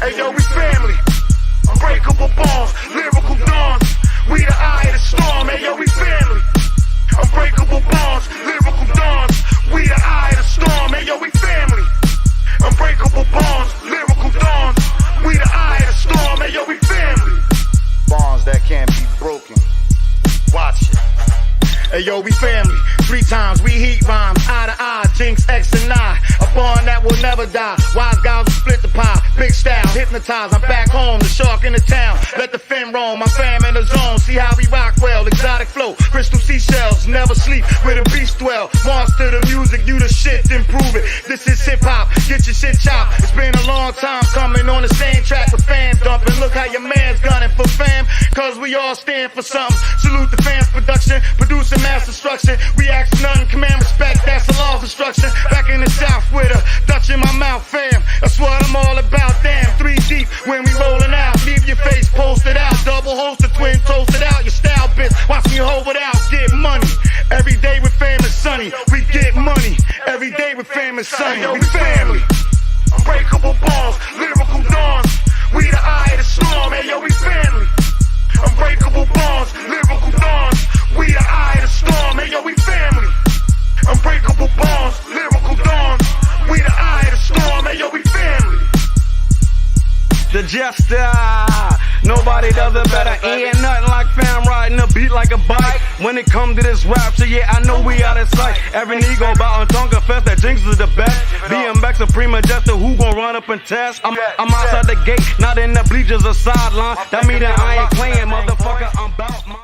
Hey yo, we family. Unbreakable bonds, lyrical dawns. We the eye of the storm. Hey yo, we family. Unbreakable bonds, lyrical dawns. We the eye of the storm. Hey yo, we family. Unbreakable bonds, lyrical dawns. We the eye of the storm. Hey yo, we family. Bonds that can't be broken. Watch it. Hey yo, we family. 3 times we heat rhymes, eye to eye, Jinx, X and I. A bond that will never die. Wise guys will split the pie. Big style, hypnotized. I'm back home, the shark in the town. Let the fin roam, my fam in the zone. See how we rock well, exotic flow. Crystal seashells, never sleep where the beast dwell. Monster the music, you the shit, then prove it. This is hip hop, get your shit chopped. It's been a long time coming on the same track with fam dumping. Look how your man's gunning for fam, cause we all stand for something. Salute the fans production, producing mass destruction. We ask nothing, command respect, that's the law of instruction. Back in the south with a Dutch in my mouth, fam. That's what I'm all about, damn. 3 deep when we rolling out. Leave your face posted out. Double holster, twin toasted out. Your style bitch, watch me hold it out. Get money. Every day with fam is sunny. We get money. Every day with fam is sunny. Yo, we family. Unbreakable bonds, lyrical dawns. We the eye of the storm. Hey yo, we family. Unbreakable bonds, lyrical dawns. We the eye of the storm. Hey yo, we family. Unbreakable bonds, lyrical dawns. We the eye of the storm. Hey yo, we family. The jester, nobody does it better. Ain't nothing like fam riding a beat like a bike. When it come to this rap shit, yeah, I know we out of sight. Every nigga bout and tongue confess that Jinx is the best. BMX supreme jester, who gon' run up and test? I'm outside the gate, not in the bleachers or sideline. That mean that I ain't playing, motherfucker, I'm bout mine.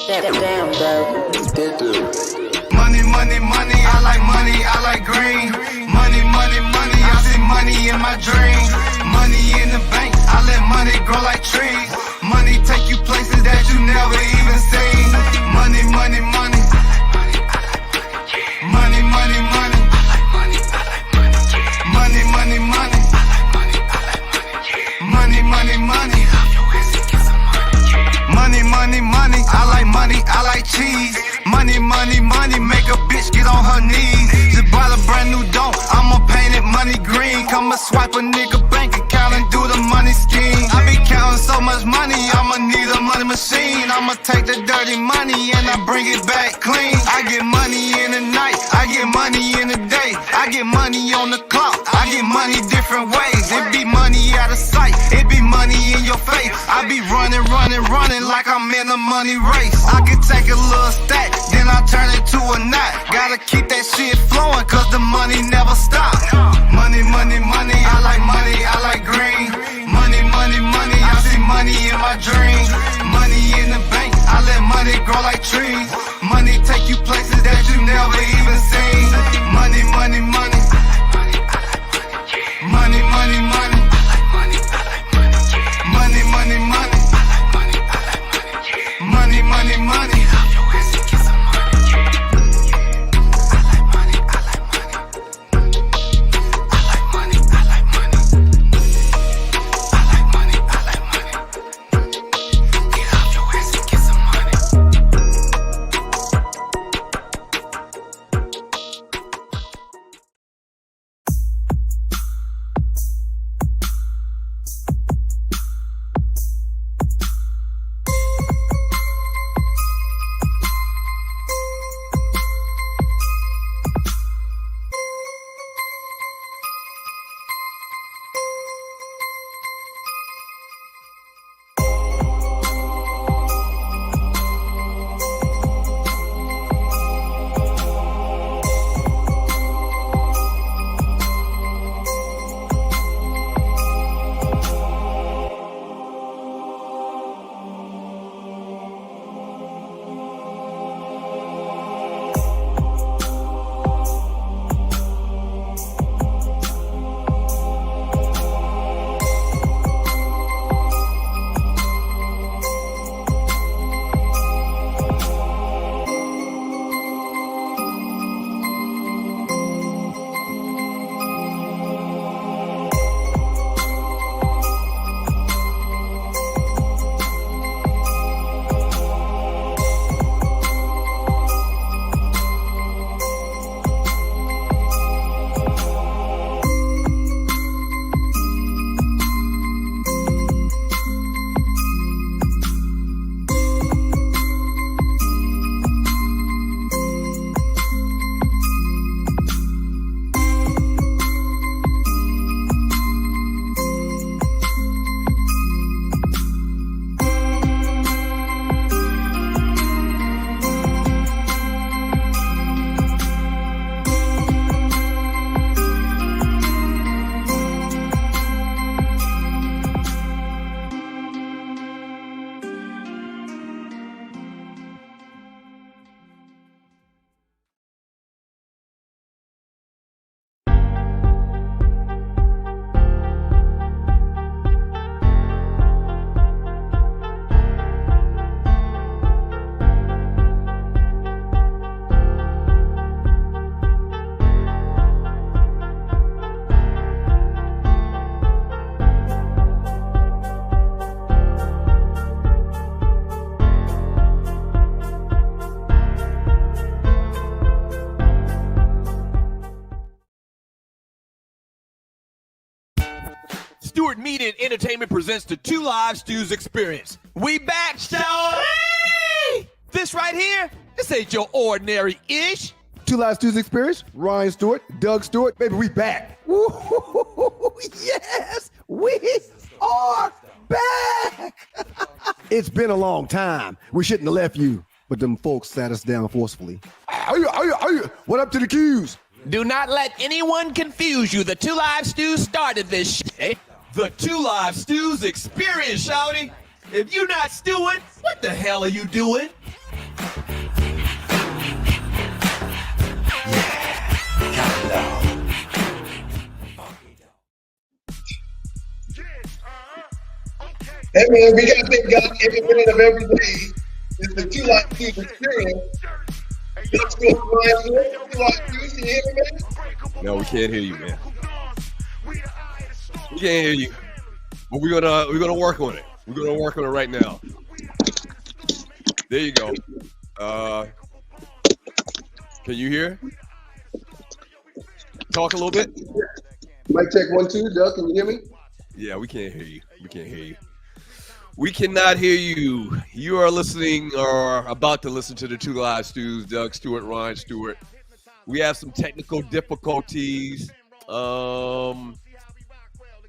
Damn, bro. Money, money, money, I like money, I like green. Money, money, money, I see money in my dreams. Money in the bank, I let money grow like trees. Money take you places that you never even seen. Money, money, money. Money, money, money. Money, money, money. Money, money, money. Money, money, money, I like money, I like cheese. Money, money, money, make a bitch get on her knees. Just bought a brand new dome, I'ma paint it money green. Come and swipe a nigga bank account and do the money scheme. I be counting so much money, I'ma need a money machine. I'ma take the dirty money and I bring it back clean. I get money in the night, I get money in the day. I get money on the clock, I get money different ways. It be money out of sight, it be money in your face. I be running, running, running like I'm in a money race. I can take a little stack, then I turn it to a knot. Gotta keep that shit flowing, cause the money never stop. Money, money, money, I like money, I like green. Money, money, money, I see money in my dreams. Money in the bank, I let money grow like trees. Money take you places that you never even seen. Money, money, money. Money, money, money. Money, money, money. Money, money, money. Stewart Media and Entertainment presents the Two Live Stews Experience. We back, show. This right here, this ain't your ordinary-ish. Two Live Stews Experience, Ryan Stewart, Doug Stewart, baby, we back. Woo-hoo-hoo-hoo-hoo. Yes, we are back. It's been a long time. We shouldn't have left you, but them folks sat us down forcefully. What up to the Qs? Do not let anyone confuse you. The Two Live Stews started this shit. The Two Live Stews Experience, shouty. If you're not stewing, what the hell are you doing? Hey man, we gotta thank God every minute of every day. It's the Two Live Stews Experience. Let's go, Ryan. Two Live Stews, can you hear me, man? No, we can't hear you, man. We can't hear you. But we're gonna work on it. We're gonna work on it right now. There you go. Can you hear? Talk a little bit. Mic check 1 2. Doug, can you hear me? Yeah, we can't hear you. We can't hear you. We cannot hear you. You are listening or about to listen to the Two Live Stews, Doug Stewart, Ryan Stewart. We have some technical difficulties.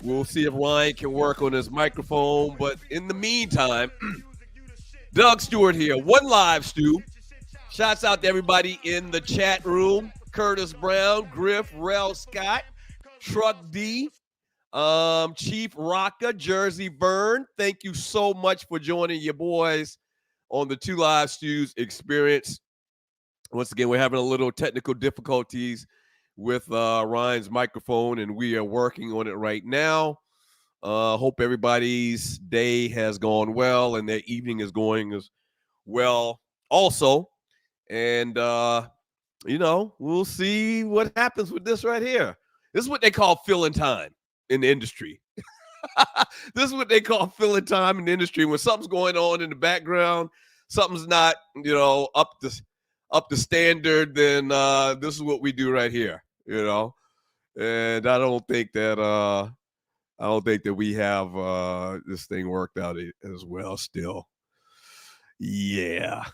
We'll see if Ryan can work on his microphone. But in the meantime, Doug Stewart here, One Live Stew. Shouts out to everybody in the chat room. Curtis Brown, Griff, Rel Scott, Truck D, Chief Rocka, Jersey Vern. Thank you so much for joining your boys on the Two Live Stews Experience. Once again, we're having a little technical difficulties with Ryan's microphone, and we are working on it right now. Hope everybody's day has gone well and their evening is going as well also. And, we'll see what happens with this right here. This is what they call filling time in the industry. This is what they call filling time in the industry. When something's going on in the background, something's not, up to standard, then this is what we do right here, And I don't think that we have this thing worked out as well still. Yeah.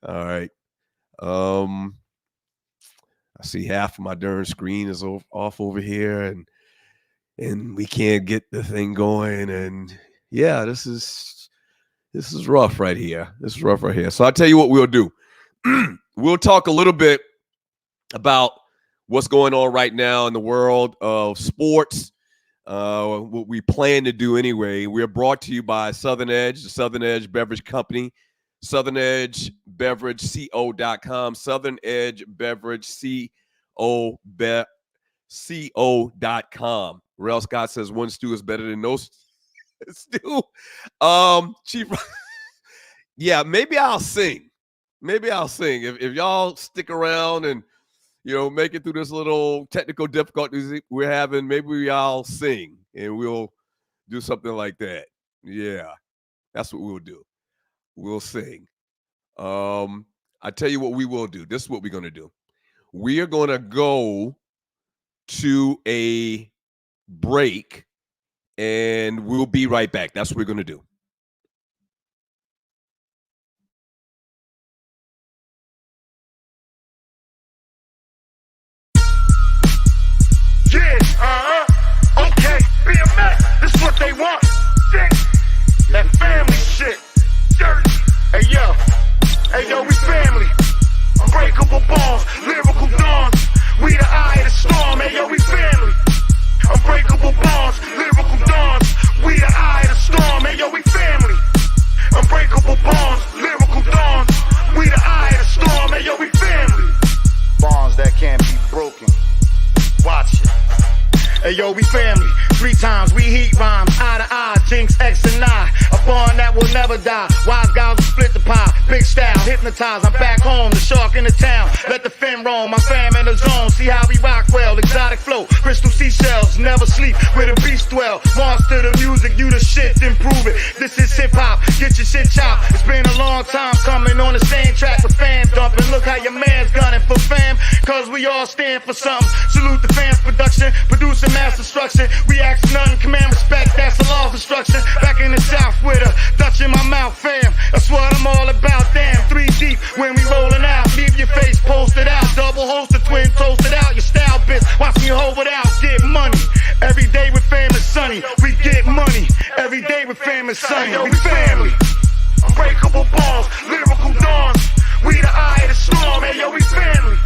All right. I see half of my darn screen is off over here, and we can't get the thing going. And yeah, this is rough right here. This is rough right here. So I'll tell you what we'll do. We'll talk a little bit about what's going on right now in the world of sports. What we plan to do anyway. We're brought to you by Southern Edge, the Southern Edge Beverage Company. Southern Edge Beverage CO.com, Southern Edge Beverage CO.com. Rel Scott says one stew is better than no stew. Chief, yeah, maybe I'll sing. If y'all stick around and make it through this little technical difficulties we're having, maybe I'll sing and we'll do something like that. Yeah, that's what we'll do. We'll sing. I tell you what we will do. This is what we're going to do. We are going to go to a break, and we'll be right back. That's what we're going to do. Yeah, okay, BMX, this is what they want. That family shit. Hey yo, we family. Unbreakable bonds, lyrical dawns. We the eye of the storm. Hey yo, we family. Unbreakable bonds, lyrical dawns. We the eye of the storm. Hey yo, we family. Unbreakable bonds, lyrical dawns. We the eye of the storm. Hey yo, we family. Bonds that can't be broken. Watch it. Hey yo, we family. 3 times we heat rhymes, eye to eye, Jinx, X and I. A bond that will never die. Wise guys will split the pie. Big style, hypnotized. I'm back home, the shark in the town. Let the fin roam, my fam in the zone. See how we rock well, exotic flow. Crystal seashells, never sleep where the beast dwell. Monster the music, you the shit, then prove it. This is hip hop, get your shit chopped. It's been a long time coming on the same track with fam dumping. Look how your man's gunning for fam. cause we all stand for something. Salute the fans production, producing mass destruction. We ask nothing, command respect, that's the law of construction. Back in the South with a Dutch in my mouth, fam. That's what I'm all about, damn. 3 deep when we rolling out. Leave your face posted out. Double holster, twin toasted out. Your style bitch, watch me hold it out. Get money. Every day with fam is sunny. We get money. Every day with fam is sunny. We family. Unbreakable bonds, lyrical dawns. We the eye of the storm, hey yo, we family.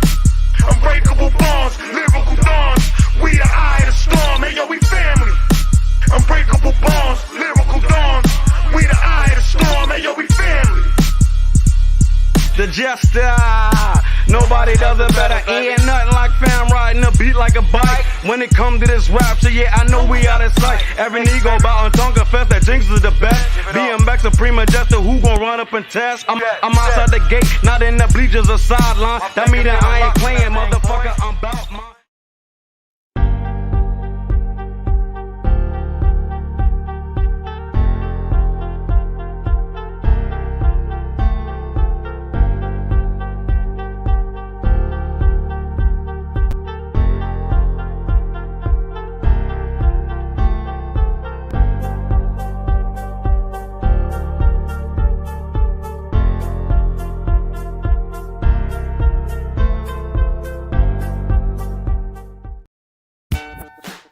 Unbreakable bonds, lyrical dawns. We the eye of the storm, hey yo, we family. Unbreakable bonds, lyrical dawns. We the eye of the storm, hey yo, we family. The jester, nobody does it better. Ain't nothing like fam riding a beat like a bike. When it come to this rap, so yeah, I know we out of sight. Every nigga about on Tonka Fest, that Jinx is the best. BMX Supreme Majestic, who gon' run up and test? I'm outside the gate, not in the bleachers or sideline. That mean that I ain't playing, motherfucker, I'm bout mine.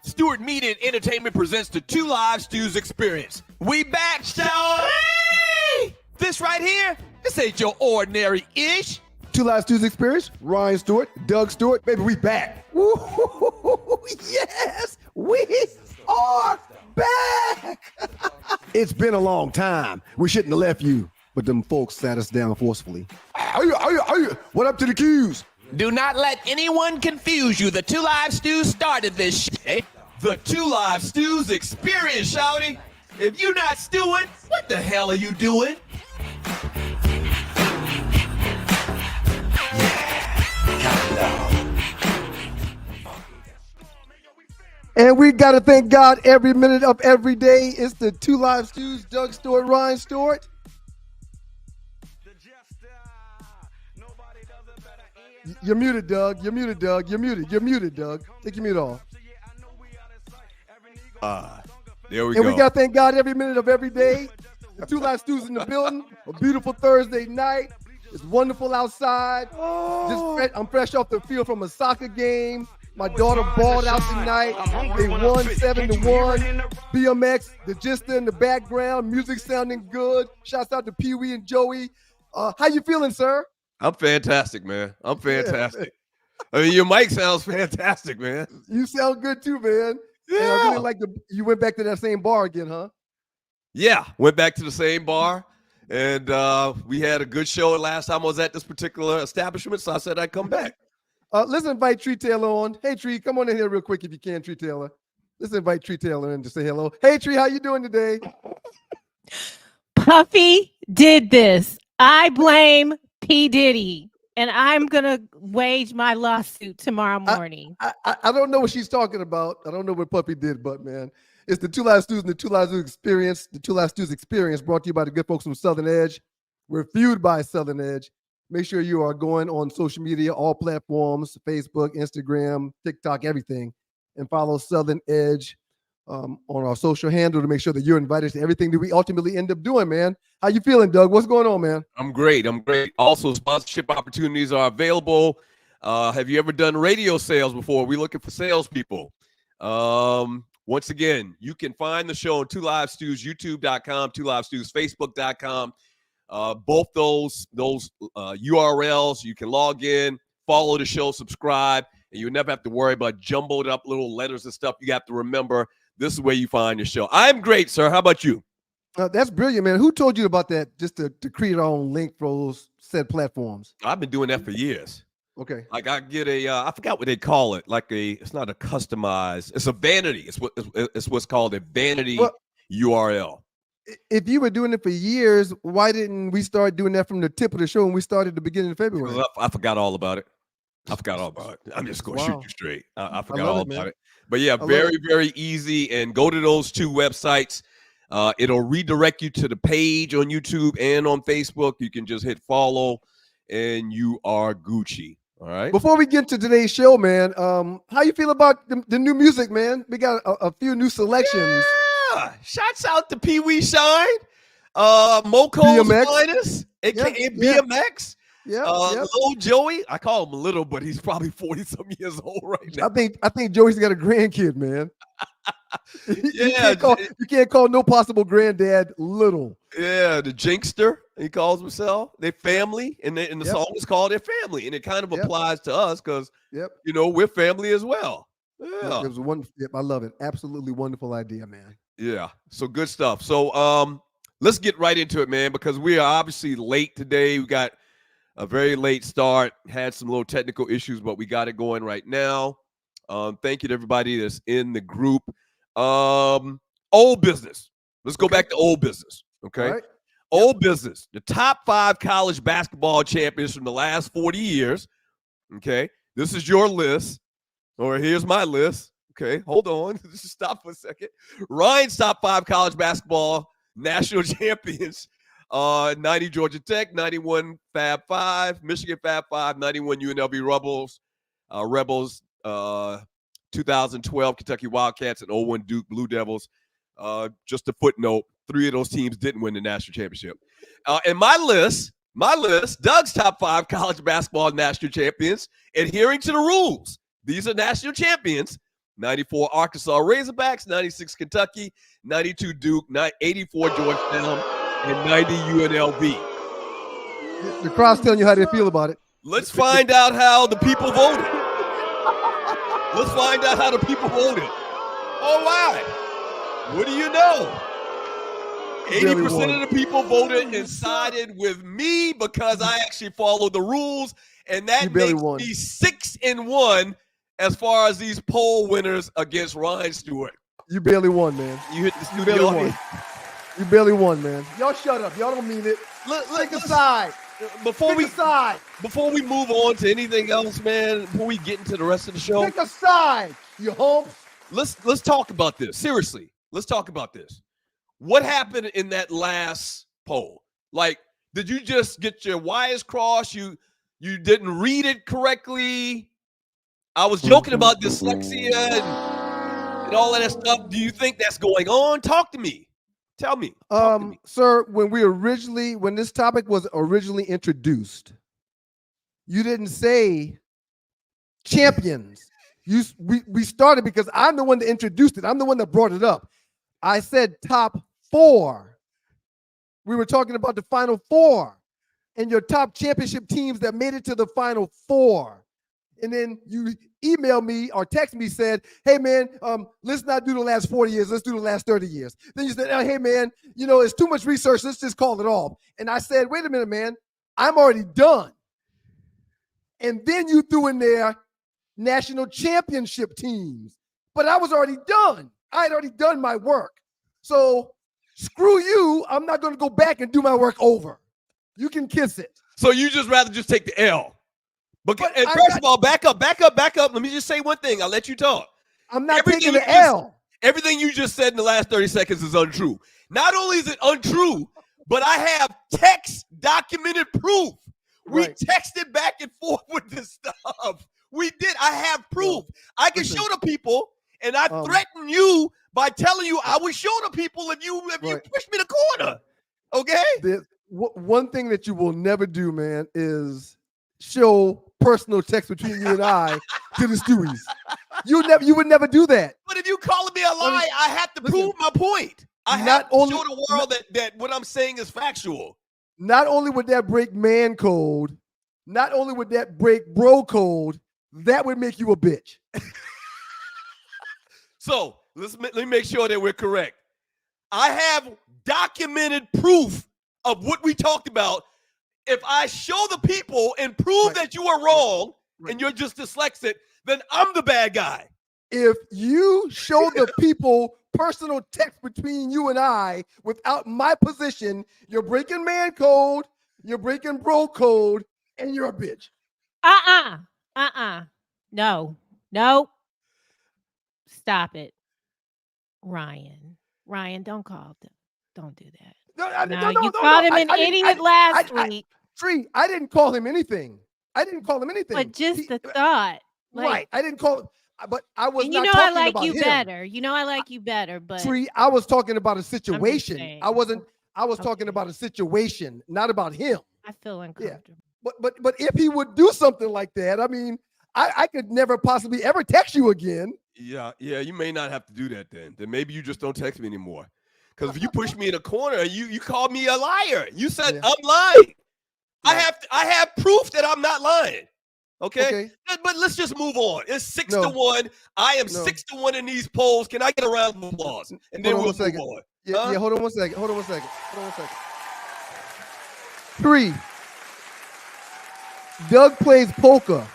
Stewart Media and Entertainment presents the Two Live Stews Experience. We back, show. This right here, this ain't your ordinary ish. Two Live Stews Experience, Ryan Stewart, Doug Stewart. Baby, we back. Woo, yes, we are back. It's been a long time. We shouldn't have left you, but them folks sat us down forcefully. What up to the Qs? Do not let anyone confuse you. The Two Live Stews started this shit. The Two Live Stews Experience, shouty. If you're not stewing, what the hell are you doing? And we got to thank God every minute of every day. It's the Two Live Stews, Doug Stewart, Ryan Stewart. You're muted, Doug. You're muted, Doug. You're muted. You're muted, Doug. Take your mute off. There we And go. we got to thank God every minute of every day. The Two Live Stews in the building. A beautiful Thursday night. It's wonderful outside. I'm fresh off the field from a soccer game. My daughter balled out tonight. They won 7-1. BMX, the Gista in the background. Music sounding good. Shouts out to Pee Wee and Joey. How you feeling, sir? I'm fantastic, man. I'm fantastic. I mean, your mic sounds fantastic, man. You sound good too, man. Yeah. And I really like you went back to that same bar again, huh? Yeah, went back to the same bar, and we had a good show last time I was at this particular establishment, so I said I'd come back. Let's invite Tree Taylor on. Hey, Tree, come on in here real quick if you can, Tree Taylor. Let's invite Tree Taylor in to say hello. Hey, Tree, how you doing today? Puffy did this. I blame P. Diddy, and I'm going to wage my lawsuit tomorrow morning. I don't know what she's talking about. I don't know what Puppy did, but, man, it's the Two Live Stews and the Two Live Stews Experience. The Two Live Stews Experience brought to you by the good folks from Southern Edge. We're fueled by Southern Edge. Make sure you are going on social media, all platforms, Facebook, Instagram, TikTok, everything, and follow Southern Edge on our social handle to make sure that you're invited to everything that we ultimately end up doing, man. How you feeling, Doug? What's going on, man? I'm great. Also, sponsorship opportunities are available. Have you ever done radio sales before? We're looking for salespeople. Once again, you can find the show on Two Live Stews, youtube.com, Two Live Stews, facebook.com. Both those URLs, you can log in, follow the show, subscribe, and you'll never have to worry about jumbled up little letters and stuff. You have to remember this is where you find your show. I'm great, sir. How about you? That's brilliant, man. Who told you about that? Just to create our own link for those said platforms. I've been doing that for years. Okay. Like I get I forgot what they call it. It's not a customized. It's a vanity. It's what's called a vanity URL. If you were doing it for years, why didn't we start doing that from the tip of the show when we started at the beginning of February? Because I forgot all about it. I'm just going to shoot you straight. I forgot all about it. But yeah, very, very easy. And go to those two websites. It'll redirect you to the page on YouTube and on Facebook. You can just hit follow and you are Gucci. All right. Before we get to today's show, man, how you feel about the new music, man? We got a few new selections. Yeah. Shouts out to Pee Wee Shine, Moco's BMX. Finest, aka BMX. Yeah, Little Joey. I call him little, but he's probably 40-some years old right now. I think Joey's got a grandkid, man. Yeah, you can't call no possible granddad little. Yeah, the Jinkster, he calls himself. They family, and the song is called Their Family, and it kind of applies to us because we're family as well. Yeah, it was wonderful. I love it. Absolutely wonderful idea, man. Yeah, so good stuff. So let's get right into it, man, because we are obviously late today. We got a very late start, had some little technical issues, but we got it going right now. Thank you to everybody that's in the group. Old business. Let's go back to old business. Okay. Right. Old business. The top 5 college basketball champions from the last 40 years. Okay. This is your list. Or here's my list. Okay. Hold on. Just stop for a second. Ryan's top 5 college basketball national champions. 90 Georgia Tech, 91 Fab 5, Michigan Fab 5, 91 UNLV Rebels, 2012 Kentucky Wildcats, and 01 Duke Blue Devils. Just a footnote, 3 of those teams didn't win the national championship. And my list, Doug's top 5 college basketball national champions, adhering to the rules. These are national champions. 94 Arkansas Razorbacks, 96 Kentucky, 92 Duke, 84 Georgetown, and 90 UNLV. The crowd's telling you how they feel about it. Let's find out how the people voted. Let's find out how the people voted. All right. What do you know? 80% of the people voted and sided with me because I actually followed the rules, and that makes me 6-1 as far as these poll winners against Ryan Stewart. You barely won, man. You hit the studio. You barely won, man. Y'all shut up. Y'all don't mean it. Take a side. Before we move on to anything else, man, before we get into the rest of the show, take a side, you humps. Let's talk about this. Seriously, let's talk about this. What happened in that last poll? Like, did you just get your wires crossed? You didn't read it correctly? I was joking about dyslexia and all of that stuff. Do you think that's going on? Talk to me. Tell me. Sir, when this topic was originally introduced, you didn't say champions. We started because I'm the one that introduced it. I'm the one that brought it up. I said top 4. We were talking about the Final 4 and your top championship teams that made it to the Final 4. And then you emailed me or text me, said, hey, man, let's not do the last 40 years. Let's do the last 30 years. Then you said, oh, hey, man, it's too much research. Let's just call it off. And I said, wait a minute, man, I'm already done. And then you threw in there national championship teams. But I was already done. I had already done my work. So screw you. I'm not going to go back and do my work over. You can kiss it. So you just rather just take the L. But first of all, back up. Let me just say one thing. I'll let you talk. I'm not taking the L. Everything you just said in the last 30 seconds is untrue. Not only is it untrue, but I have text documented proof. We texted back and forth with this stuff. We did. I have proof. I can show the people, and I threaten you by telling you I will show the people if you push me the corner. Okay? One thing that you will never do, man, is show personal text between you and I to the Stewies. You would never do that. But if you calling me a lie, I have to prove my point. I have to show the world that what I'm saying is factual. Not only would that break man code, not only would that break bro code, that would make you a bitch. So let me make sure that we're correct. I have documented proof of what we talked about. If I show the people and prove that you are wrong and you're just dyslexic, then I'm the bad guy. If you show the people personal text between you and I without my position, you're breaking man code, you're breaking bro code, and you're a bitch. No. Stop it. Ryan, don't call them. Don't do that. No, you called him an idiot last week. Tree, I didn't call him anything. I didn't call him anything. But just the thought. Like, right. I didn't call him, but I was and not you know talking I like about you him. better. You know I like you better, but Tree, I was talking about a situation. saying. I wasn't. I was talking Okay. about a situation, not about him. I feel uncomfortable. But if he would do something like that, I mean, I could never possibly ever text you again. Yeah, you may not have to do that then. Then maybe you just don't text me anymore. Because if you push me in a corner, you called me a liar. You said I'm lying. Yeah. I have proof that I'm not lying. Okay? Okay. But let's just move on. It's 6-1. I am 6-1 in these polls. Can I get a round of applause? And then we'll move on. Yeah, hold on one second. Hold on one second. 3. Doug plays poker.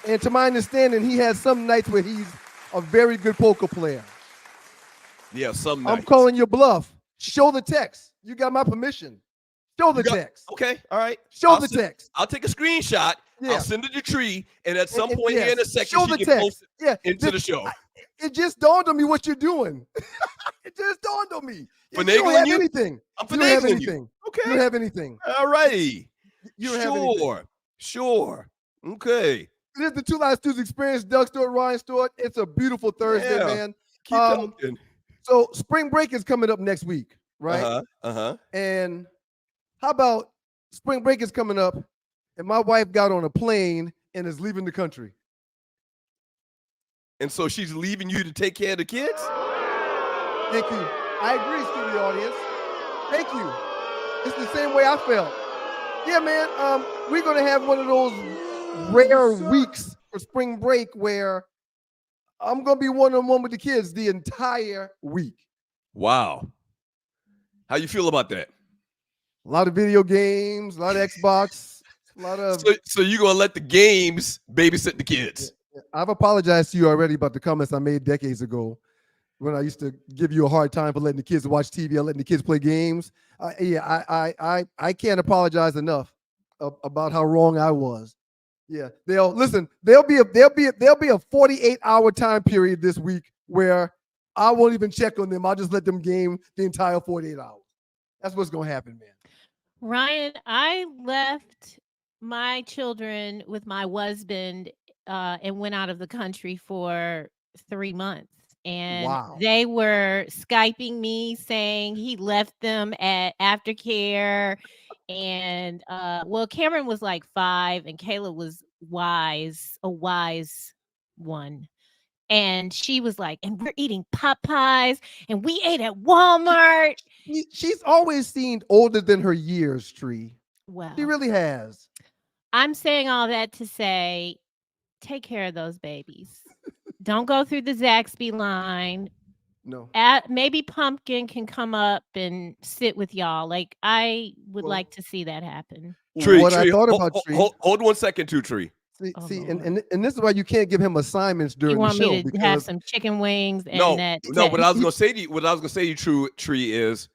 And to my understanding, he has some nights where he's a very good poker player. Yeah, some nights. I'm calling your bluff. Show the text. You got my permission. Show the text. Okay, all right. Show the text. I'll take a screenshot. Yeah. I'll send it to Tree, and at some point yes, here in a second, show she the can text. post it into the show. It just dawned on me what you're doing. It just dawned on me. You don't Finagling have you? anything. I'm You don't have finagling anything. you. Okay. You don't have anything. All righty. You don't have anything. Sure. Okay. It is the Two Live Stews experience. Doug Stewart, Ryan Stewart. It's a beautiful Thursday, Yeah. man. Keep talking. So spring break is coming up next week, right? Uh-huh. And how about spring break is coming up, and my wife got on a plane and is leaving the country. And so she's leaving you to take care of the kids? Thank you. I agree, studio audience. Thank you. It's the same way I felt. Yeah, man. We're gonna have one of those rare weeks for spring break where I'm gonna be one-on-one with the kids the entire week. Wow. How you feel about that? A lot of video games, a lot of Xbox, a lot of. So you're gonna let the games babysit the kids? I've apologized to you already about the comments I made decades ago when I used to give you a hard time for letting the kids watch TV or letting the kids play games. I can't apologize enough about how wrong I was. Yeah, there'll be a 48-hour time period this week where I won't even check on them. I'll just let them game the entire 48 hours. That's what's gonna happen, man. Ryan, I left my children with my husband and went out of the country for 3 months. And they were Skyping me saying he left them at aftercare. And well, Cameron was like 5 and Kayla was a wise one. And she was like, and we're eating Popeyes and we ate at Walmart. She's always seemed older than her years, Tree. Well, she really has. I'm saying all that to say, take care of those babies. Don't go through the Zaxby line. No. Maybe Pumpkin can come up and sit with y'all. Like, I would like to see that happen. Tree, I thought about Tree. Hold 1 second, too, Tree. See, and this is why you can't give him assignments during the show. You want me to have some chicken wings and No, what I was gonna say to you, Tree, is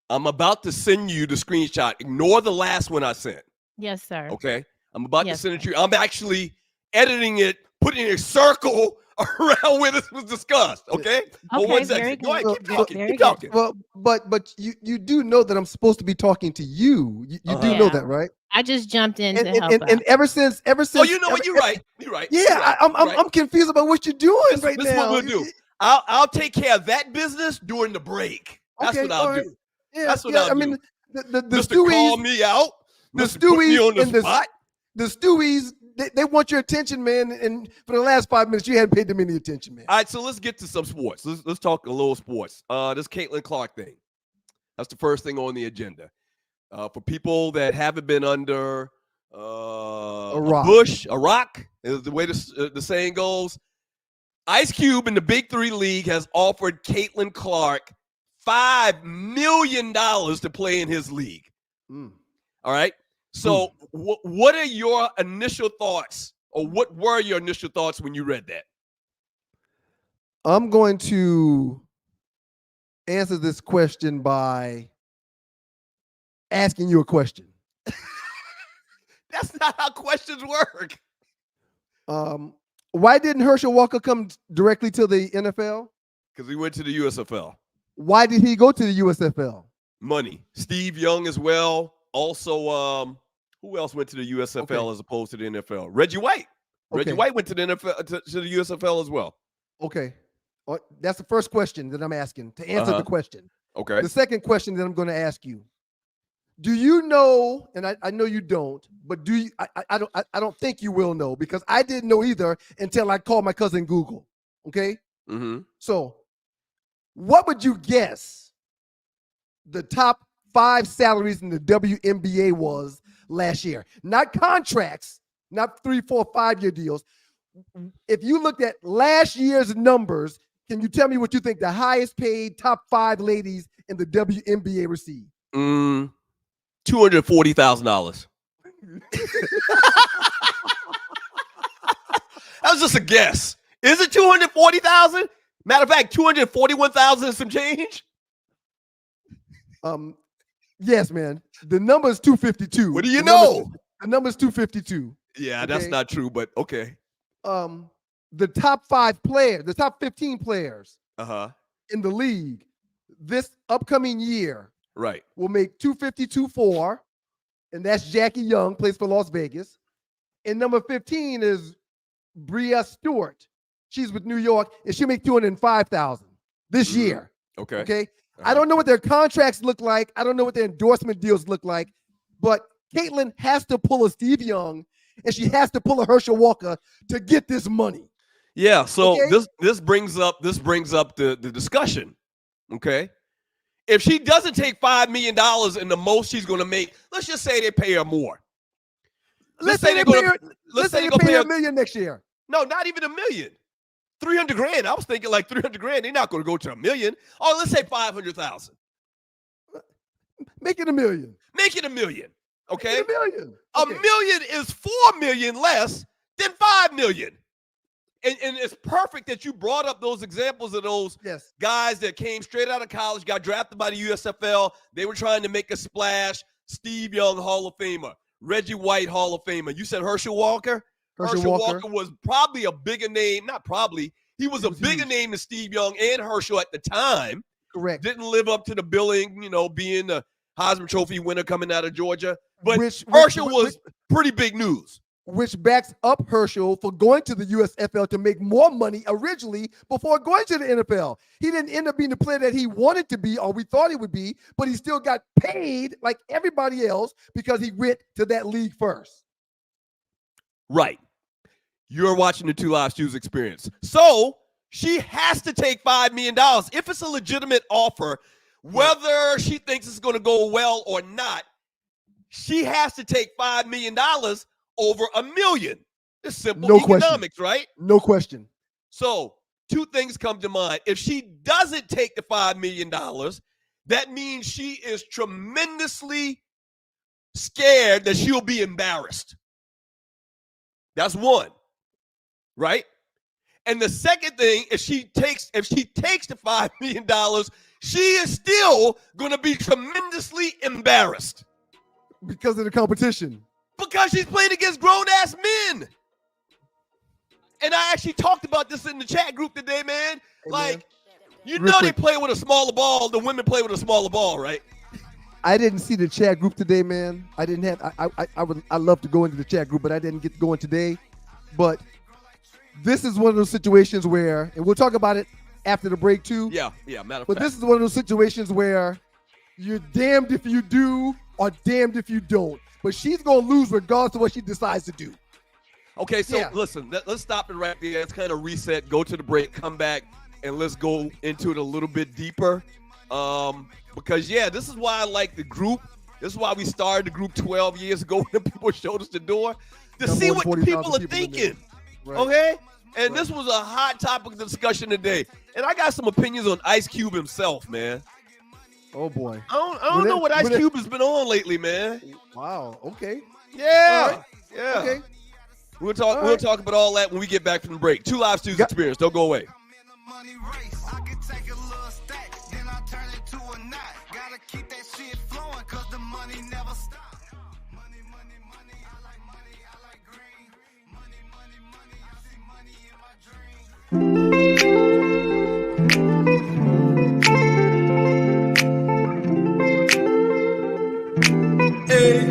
I'm about to send you the screenshot. Ignore the last one I sent. Yes, sir. Okay. I'm about to send it to you. I'm actually editing it, putting a circle around where this was discussed. Okay. Okay, 1 very second. Go ahead, good. keep talking. Very Keep talking. Well, but you do know that I'm supposed to be talking to you. You do know that, right? I just jumped in to help out. And ever since. Oh, you know what? You're right. You're right. Yeah, I'm confused about what you're doing right now. This is what we'll do. I'll take care of that business during the break. That's what I'll do. Yeah, that's what I'll do. I mean, the Just Stewies, to call me out. the Just to put me Stewies on the and spot. the Stewies, they want your attention, man. And for the last 5 minutes, you hadn't paid them any attention, man. All right, so let's get to some sports. Let's talk a little sports. This Caitlin-Clark thing. That's the first thing on the agenda. For people that haven't been under a rock is the way the saying goes. Ice Cube in the Big Three League has offered Caitlin-Clark $5 million to play in his league. All right. So what are your initial thoughts, or what were your initial thoughts when you read that? I'm going to answer this question by asking you a question. That's not how questions work. Why didn't Herschel Walker come directly to the NFL? Because he went to the USFL. Why did he go to the USFL? Money. Steve Young as well. Also, Who else went to the USFL Okay. as opposed to the NFL? Reggie White. Reggie Okay. White went to the NFL to the USFL as well. Okay. That's the first question that I'm asking to answer the question. Okay. The second question that I'm going to ask you. Do you know, and I know you don't, but do you, I don't think you will know, because I didn't know either until I called my cousin Google. Okay? Mm-hmm. So what would you guess the top 5 salaries in the WNBA was last year? Not contracts, not 3, 4, 5-year deals. If you looked at last year's numbers, can you tell me what you think the highest paid top 5 ladies in the WNBA received? $240,000. That was just a guess. Is it 240,000? Matter of fact, 241,000 and some change. Yes, man. The number is 252. What do you know? The number is 252. Yeah, Okay. that's not true, but okay. The top 5 players, the top 15 players in the league this upcoming year Right. will make 252.4, and that's Jackie Young, plays for Las Vegas. And number 15 is Bria Stewart. She's with New York, and she'll make 205,000 this year. Okay. Okay. I don't know what their contracts look like. I don't know what their endorsement deals look like, but Caitlin has to pull a Steve Young, and she has to pull a Herschel Walker to get this money. Yeah. So Okay? this brings up the discussion. Okay. If she doesn't take $5 million and the most she's going to make, let's just say they pay her more. Let's say they pay her $1 million next year. No, not even $1 million. $300,000. I was thinking like $300,000. They're not going to go to $1 million. Oh, let's say $500,000. Make it $1 million. Make it $1 million. Okay. Make it $1 million. $1 million is $4 million less than $5 million. And it's perfect that you brought up those examples of those guys that came straight out of college, got drafted by the USFL. They were trying to make a splash. Steve Young, Hall of Famer. Reggie White, Hall of Famer. You said Herschel Walker? Herschel Walker was probably a bigger name. Not probably. He was a bigger name than Steve Young and Herschel at the time. Correct. Didn't live up to the billing, being the Heisman Trophy winner coming out of Georgia. But Herschel was pretty big news. Which backs up Herschel for going to the USFL to make more money originally before going to the NFL. He didn't end up being the player that he wanted to be or we thought he would be, but he still got paid like everybody else because he went to that league first. Right. You're watching the Two Live Stews experience. So she has to take $5 million. If it's a legitimate offer, whether she thinks it's going to go well or not, she has to take $5 million over $1 million. It's simple economics, right? No question. So 2 things come to mind. If she doesn't take the $5 million, that means she is tremendously scared that she'll be embarrassed. That's one, right? And the second thing, if she takes the $5 million, she is still going to be tremendously embarrassed. Because of the competition. Because she's playing against grown-ass men. And I actually talked about this in the chat group today, man. They play with a smaller ball. The women play with a smaller ball, right? I didn't see the chat group today, man. I didn't have. I love to go into the chat group, but I didn't get to go in today. But this is one of those situations where, and we'll talk about it after the break too. Yeah. Matter of fact. But this is one of those situations where you're damned if you do or damned if you don't. But she's going to lose regardless of what she decides to do. Okay, so listen, let's stop it right there. Let's kind of reset, go to the break, come back, and let's go into it a little bit deeper. Because, this is why I like the group. This is why we started the group 12 years ago when people showed us the door to see what people are thinking. Right. Okay? And this was a hot topic of discussion today. And I got some opinions on Ice Cube himself, man. Oh, boy. I don't know what Ice Cube has been on lately, man. Wow. Okay. Yeah. Right. Yeah. Okay. We'll talk about all that when we get back from the break. Two Live Stews experience. Don't go away. Hey,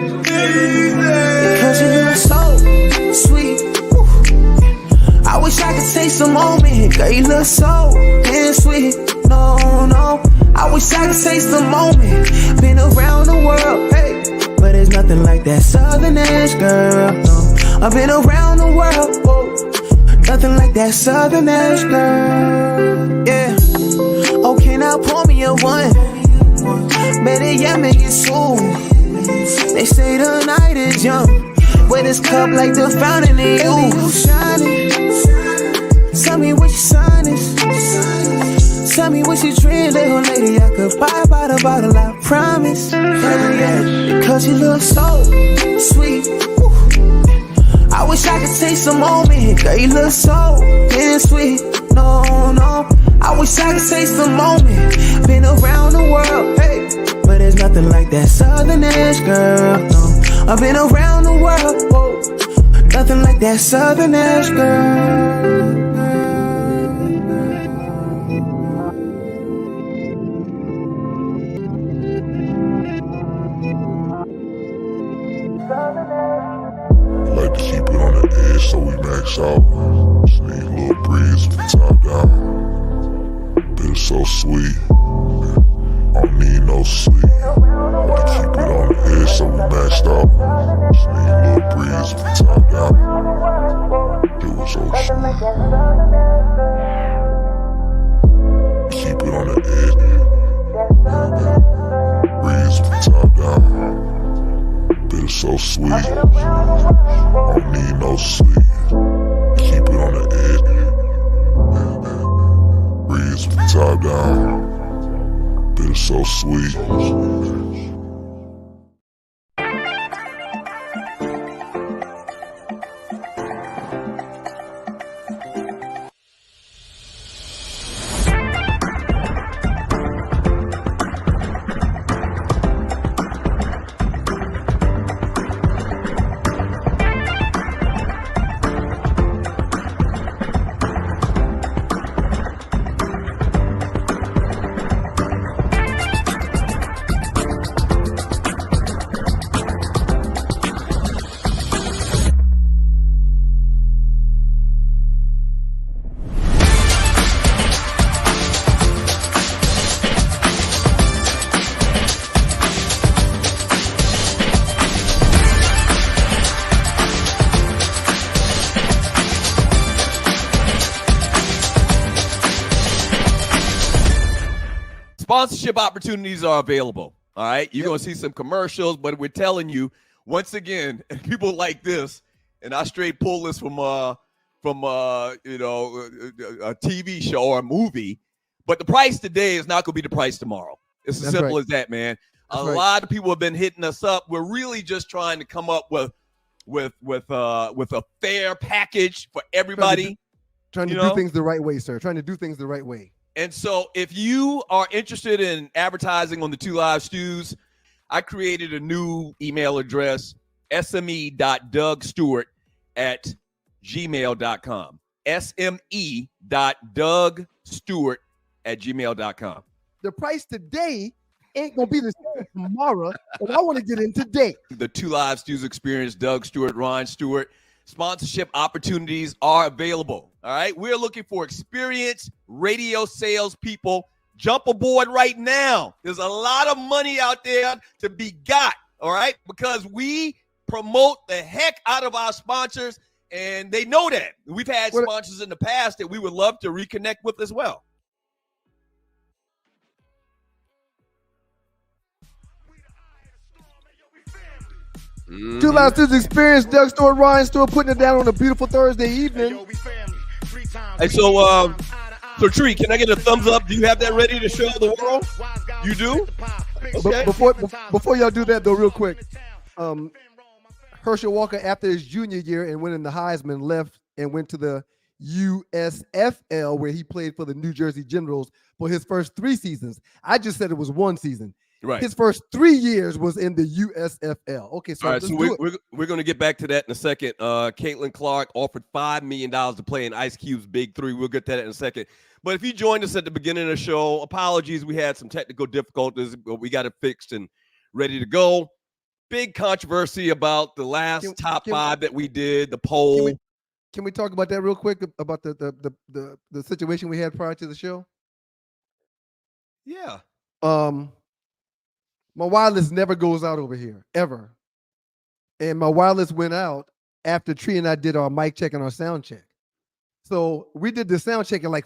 taste the moment. Girl, you look so damn sweet. No, no. I wish I could taste the moment. Been around the world, hey. But there's nothing like that Southern ass girl. No. I've been around the world, whoa. Nothing like that Southern ass girl. Yeah. Okay, now pour me a one. Better yet, make it soon. They say the night is young. With this cup like the fountain in you shining. Tell me what your sign is. Tell me what you drink, little lady. I could buy by the bottle, I promise. Yeah, because you look so sweet. Woo. I wish I could taste the moment. Girl, you look so damn sweet. No, no. I wish I could taste the moment. Been around the world, hey. But there's nothing like that Southern ass girl. No. I've been around the world, whoa. Nothing like that Southern ass girl. Like to keep it on the edge so we max out. Just need a little breeze from the top down. Bitter so sweet. I don't need no sleep. Like to keep it on the edge so we maxed out. Just need a little breeze from the top down. It was so sweet. Keep it on the edge. Breeze from the top down. Bitter so sweet. I don't need no sleep. Keep it on the edge. Breeze from the top down. Bitter so sweet. Sponsorship opportunities are available. All right. You're going to see some commercials, but we're telling you once again, and people like this, and I straight pull this from a TV show or a movie, but the price today is not going to be the price tomorrow. It's as simple as that, man. A lot of people have been hitting us up. We're really just trying to come up with a fair package for everybody. Trying to do things the right way, sir. Trying to do things the right way. And so if you are interested in advertising on the Two Live Stews, I created a new email address, sme.dougstewart@gmail.com. sme.dougstewart@gmail.com. The price today ain't going to be the same tomorrow, and I want to get in today. The Two Live Stews experience, Doug Stewart, Ron Stewart. Sponsorship opportunities are available. All right. We're looking for experienced radio sales people. Jump aboard right now. There's a lot of money out there to be got. All right. Because we promote the heck out of our sponsors, and they know that. We've had sponsors in the past that we would love to reconnect with as well. Two Live Stews experience, Doug Stewart, Ryan Stewart, putting it down on a beautiful Thursday evening. Hey, so Tree, can I get a thumbs up? Do you have that ready to show the world? You do? Okay. Before y'all do that, though, real quick, Herschel Walker, after his junior year and winning the Heisman, left and went to the USFL, where he played for the New Jersey Generals for his first 3 seasons. I just said it was 1 season. Right. His first 3 years was in the USFL. Okay, so, all right, so we're going to get back to that in a second. Caitlinclark offered $5 million to play in Ice Cube's Big 3. We'll get to that in a second. But if you joined us at the beginning of the show, apologies. We had some technical difficulties, but we got it fixed and ready to go. Big controversy about the last top 5 that we did, the poll. Can we talk about that real quick about the situation we had prior to the show? Yeah. My wireless never goes out over here ever, and my wireless went out after Tree and I did our mic check and our sound check. So we did the sound check at like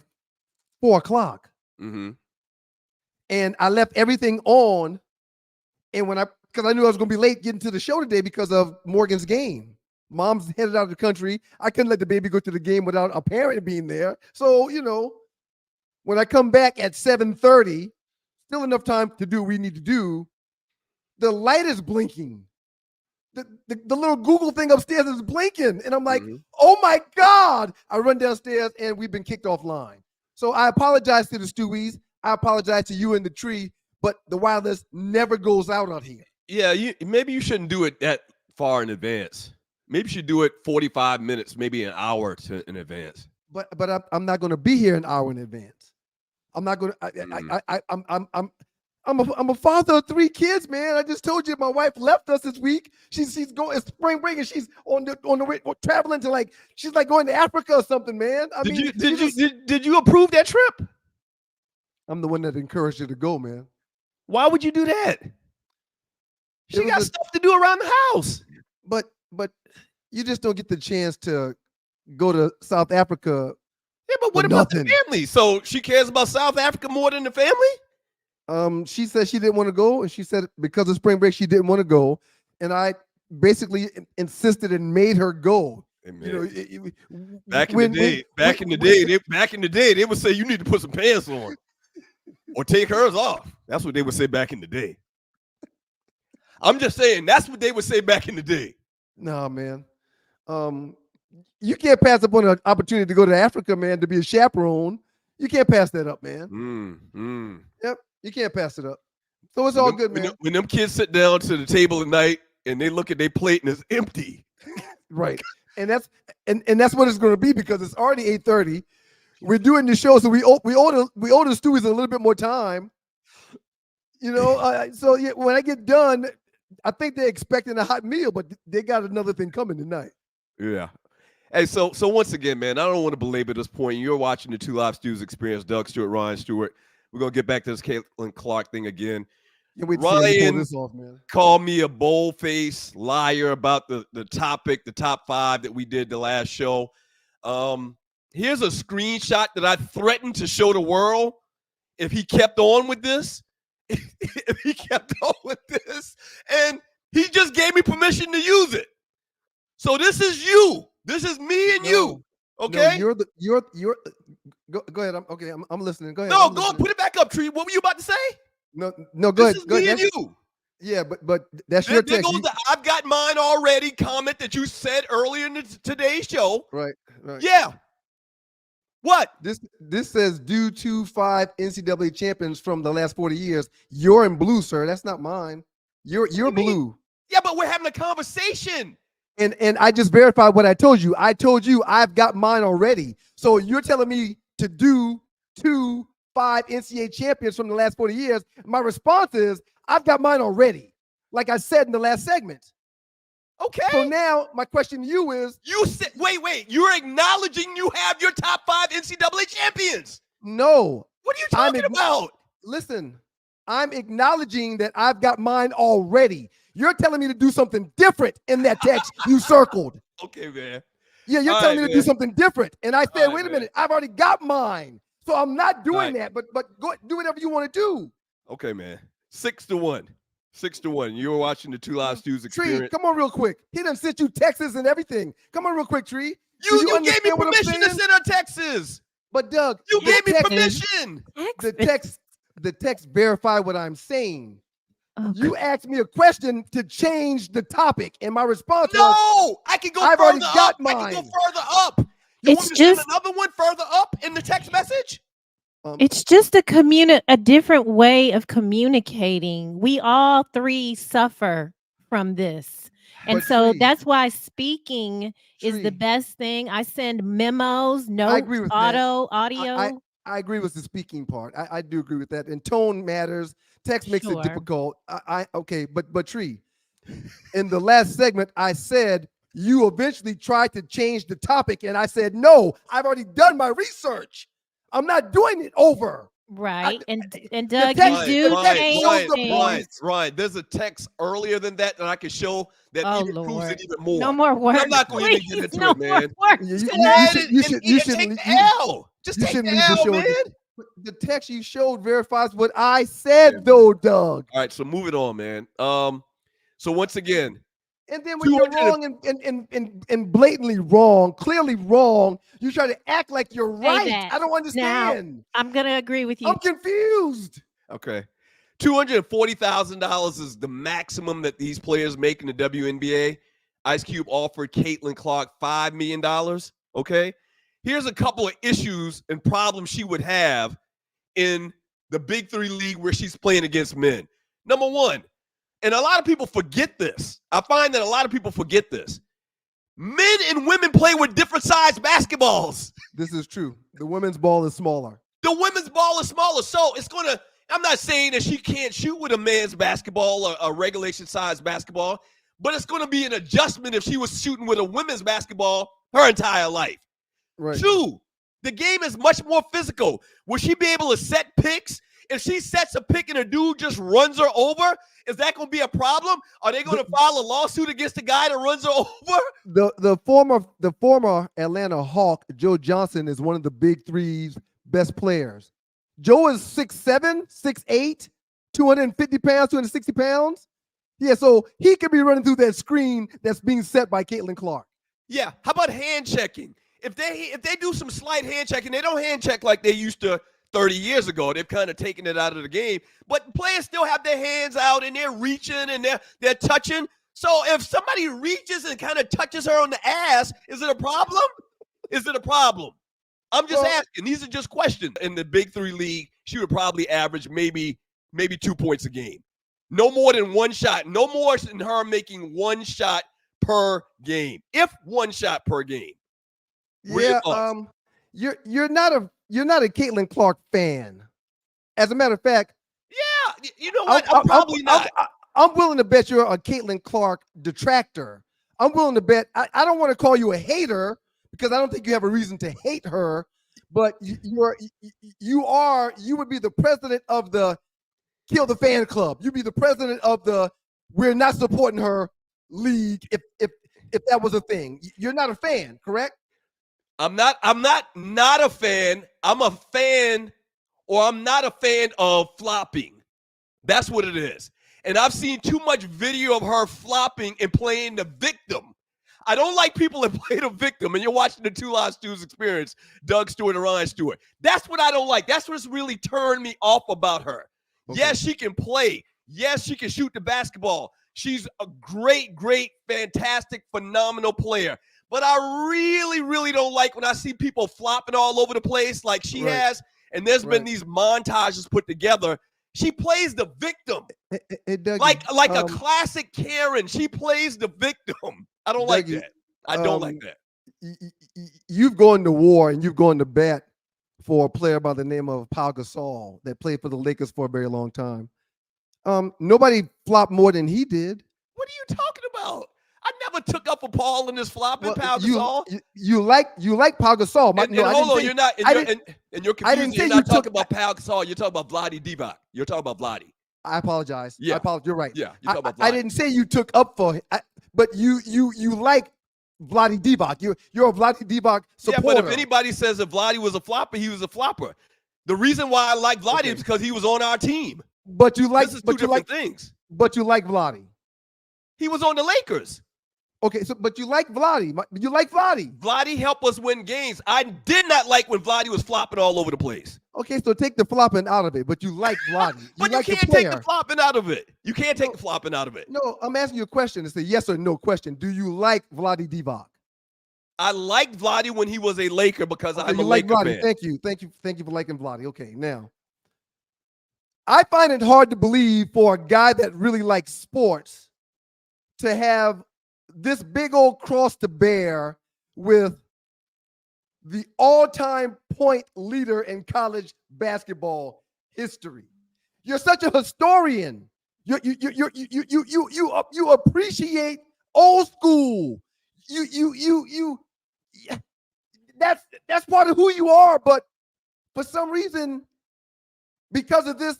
4:00. Mm-hmm. And I left everything on. And because I knew I was going to be late getting to the show today because of Morgan's game. Mom's headed out of the country. I couldn't let the baby go to the game without a parent being there. So, when I come back at 7:30, still enough time to do what we need to do, the light is blinking. The little Google thing upstairs is blinking. And I'm like, oh my God. I run downstairs and we've been kicked offline. So I apologize to the Stewies. I apologize to you and the Tree, but the wireless never goes out here. Yeah, maybe you shouldn't do it that far in advance. Maybe you should do it 45 minutes, maybe an hour in advance. But I'm not going to be here an hour in advance. I'm not going to. I'm a father of 3 kids, man. I just told you my wife left us this week. She's going it's spring break and she's on the way traveling to she's like going to Africa or something, man. Did you approve that trip? I'm the one that encouraged you to go, man. Why would you do that? She got stuff to do around the house. But you just don't get the chance to go to South Africa. Yeah, but what about the family? So she cares about South Africa more than the family? She said she didn't want to go, and she said because of spring break she didn't want to go, and I basically insisted and made her go. Back in the day, they would say you need to put some pants on or take hers off. That's what they would say back in the day. I'm just saying that's what they would say back in the day. Nah, man. You can't pass up on an opportunity to go to Africa, man, to be a chaperone. You can't pass that up, man. Yep, you can't pass it up. So it's all good, man. When them kids sit down to the table at night and they look at their plate and it's empty. Right. And that's what it's going to be because it's already 8:30. We're doing the show, so we owe the Stewies a little bit more time. So yeah, when I get done, I think they're expecting a hot meal, but they got another thing coming tonight. Yeah. Hey, so once again, man, I don't want to belabor this point. You're watching the Two Live Stews Experience. Doug Stewart, Ryan Stewart. We're gonna get back to this Caitlin Clark thing again. Ryan called me a bold-faced liar about the topic, the top 5 that we did the last show. Here's a screenshot that I threatened to show the world if he kept on with this. If he kept on with this, and he just gave me permission to use it. So this is you. This is me and you. Okay. No, you're. Go ahead. I'm listening. Go ahead. No, go on. Put it back up, Tree. What were you about to say? No. Go ahead. This is me and you. Yeah, but that's your text. I've got mine already. Comment that you said earlier in today's show. Right. Yeah. What? This says due to 5 NCAA champions from the last 40 years. You're in blue, sir. That's not mine. You're blue. Yeah, but we're having a conversation. And I just verified what I told you. I told you I've got mine already. So you're telling me to do 5 NCAA champions from the last 40 years. My response is I've got mine already. Like I said in the last segment. Okay. So now my question to you is, you said, wait, you're acknowledging you have your top 5 NCAA champions. No. What are you talking about? Listen, I'm acknowledging that I've got mine already. You're telling me to do something different in that text you circled. Okay, man. Yeah, you're telling me to do something different. And I said, wait a minute, I've already got mine. So I'm not doing that, but go do whatever you want to do. Okay, man. 6-1. 6-1. You were watching the Two Live Stews Experience. Tree, come on real quick. He done sent you texts and everything. Come on real quick, Tree. You gave me permission to send her texts. But Doug, you gave me permission. The text verify what I'm saying. You asked me a question to change the topic, and my response was, I can go I've already got mine. mine. I can go further up. You want me to send another one further up in the text message? It's just a different way of communicating. We all 3 suffer from this. And so that's why speaking is the best thing. I send memos, notes, audio. I agree with the speaking part. I do agree with that. And tone matters. Text makes it difficult. Okay, but Tree, in the last segment, I said you eventually tried to change the topic, and I said, no, I've already done my research. I'm not doing it over. Right. And Doug, text- you do Ryan, there's a text earlier than that I can show that even proves it even more. No more words. I'm not going to even get into it, man. You shouldn't take the L. Just take the L, man. The text you showed verifies what I said, though, Doug. All right, so moving on, man. So once again, and then when you're wrong and blatantly wrong, clearly wrong, you try to act like you're right. I don't understand. Now, I'm gonna agree with you. I'm confused. Okay. $240,000 is the maximum that these players make in the WNBA. Ice Cube offered Caitlin $5 million. Okay. Here's a couple of issues and problems she would have in the Big Three league where she's playing against men. Number one, and a lot of people forget this. I find that a lot of people forget this. Men and women play with different sized basketballs. This is true. The women's ball is smaller. The women's ball is smaller. So it's going to, I'm not saying that she can't shoot with a man's basketball or a regulation size basketball, but it's going to be an adjustment if she was shooting with a women's basketball her entire life. Right. Two, the game is much more physical. Will she be able to set picks? If she sets a pick and a dude just runs her over, is that going to be a problem? Are they going to file a lawsuit against the guy that runs her over? The former Atlanta Hawk, Joe Johnson, is one of the Big Three's best players. Joe is 6'7", 6'8", 250 pounds, 260 pounds. Yeah, so he could be running through that screen that's being set by Caitlin Clark. Yeah. How about hand checking? If they do some slight hand checking, they don't hand check like they used to 30 years ago. They've kind of taken it out of the game. But players still have their hands out and they're reaching and they're touching. So if somebody reaches and kind of touches her on the ass, is it a problem? Is it a problem? I'm just asking. These are just questions. In the Big Three league, she would probably average maybe 2 points a game. No more than one shot. No more than her making one shot per game. If one shot per game. Yeah, you're not a Caitlin Clark fan. As a matter of fact, yeah, you know what? I'm probably not. I'm willing to bet you're a Caitlin Clark detractor. I'm willing to bet. I don't want to call you a hater because I don't think you have a reason to hate her. But you would be the president of the Kill the Fan Club. You'd be the president of the We're Not Supporting Her league if that was a thing. You're not a fan, correct? I'm not a fan. I'm a fan, or I'm not a fan of flopping. That's what it is. And I've seen too much video of her flopping and playing the victim. I don't like people that play the victim. And you're watching the Two Live Stews Experience, Doug Stewart and Ryan Stewart. That's what I don't like. That's what's really turned me off about her. Okay. Yes, she can play. Yes, she can shoot the basketball. She's a great, fantastic, phenomenal player. But I really, really don't like when I see people flopping all over the place like she has. And there's been these montages put together. She plays the victim. Like a classic Karen. She plays the victim. I don't like that. I don't like that. You've gone to war and you've gone to bat for a player by the name of Pau Gasol that played for the Lakers for a very long time. Nobody flopped more than he did. What are you talking about? I never took up for Paul in this flopping Pau Gasol. You like Pau Gasol. Hold on, you're not. And you're confused. I didn't say you're not talking about Pau Gasol. You're talking about Vlade Divac. You're talking about Vlade. I apologize. Yeah. I apologize. You're right. Yeah, you're talking about Vlade. I didn't say you took up for him, but you like Vlade Divac. You're a Vlade Divac supporter. Yeah, but if anybody says that Vlade was a flopper, he was a flopper. The reason why I like Vlade is because he was on our team. But you like, this is two different things. But you like Vlade. He was on the Lakers. Okay, but you like Vlade. You like Vlade. Vlade helped us win games. I did not like when Vlade was flopping all over the place. Okay, so take the flopping out of it, but you like Vlade. But you can't take the flopping out of it. You can't take the flopping out of it. No, I'm asking you a question. It's a yes or no question. Do you like Vlade Divac? I liked Vlade when he was a Laker because I'm a Laker fan. Thank you for liking Vlade. Okay, now I find it hard to believe for a guy that really likes sports to have this big old cross to bear with the all-time point leader in college basketball history. You're such a historian. You appreciate old school. yeah, that's part of who you are. But for some reason, because of this,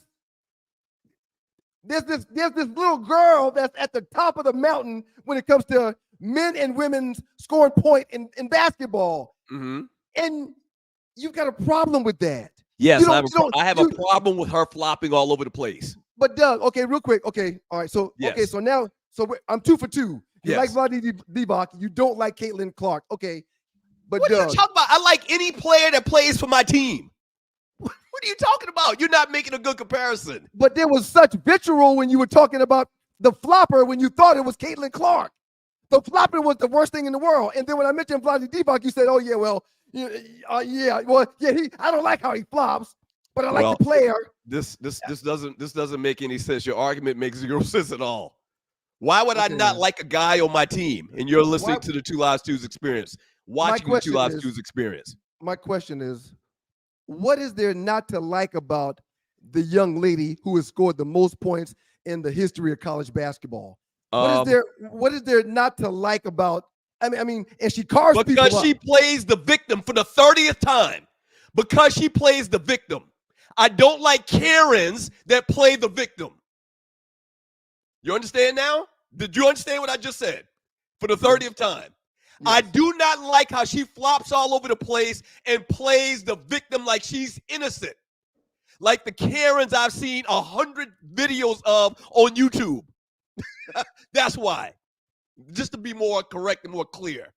there's this little girl that's at the top of the mountain when it comes to men and women's scoring point in basketball. Mm-hmm. And you've got a problem with that. Yes, I have a problem with her flopping all over the place. But Doug, okay, real quick. Okay, all right. So yes. Okay, so now, I'm 2 for 2. You Yes. like Vlade Divac. You don't like Caitlin-Clark. Okay, but What Doug, are you talking about? I like any player that plays for my team. What are you talking about? You're not making a good comparison. but there was such vitriol when you were talking about the flopper when you thought it was Caitlin-Clark. The flopper was the worst thing in the world. And then when I mentioned Vlade Divac, you said, "Oh yeah, well, I don't like how he flops, but I like the player." This doesn't make any sense. Your argument makes zero sense at all. Why would I not like a guy on my team? And you're listening to the Two Live Stews experience, watching the Two Live Stews experience. My question is, what is there not to like about the young lady who has scored the most points in the history of college basketball? What is there not to like about? I mean, and she carves people up. Because she plays the victim for the 30th time. Because she plays the victim. I don't like Karens that play the victim. You understand now? Did you understand what I just said? For the 30th time. Yes. I do not like how she flops all over the place and plays the victim like she's innocent. Like the Karens I've seen 100 videos of on YouTube. That's why. Just to be more correct and more clear.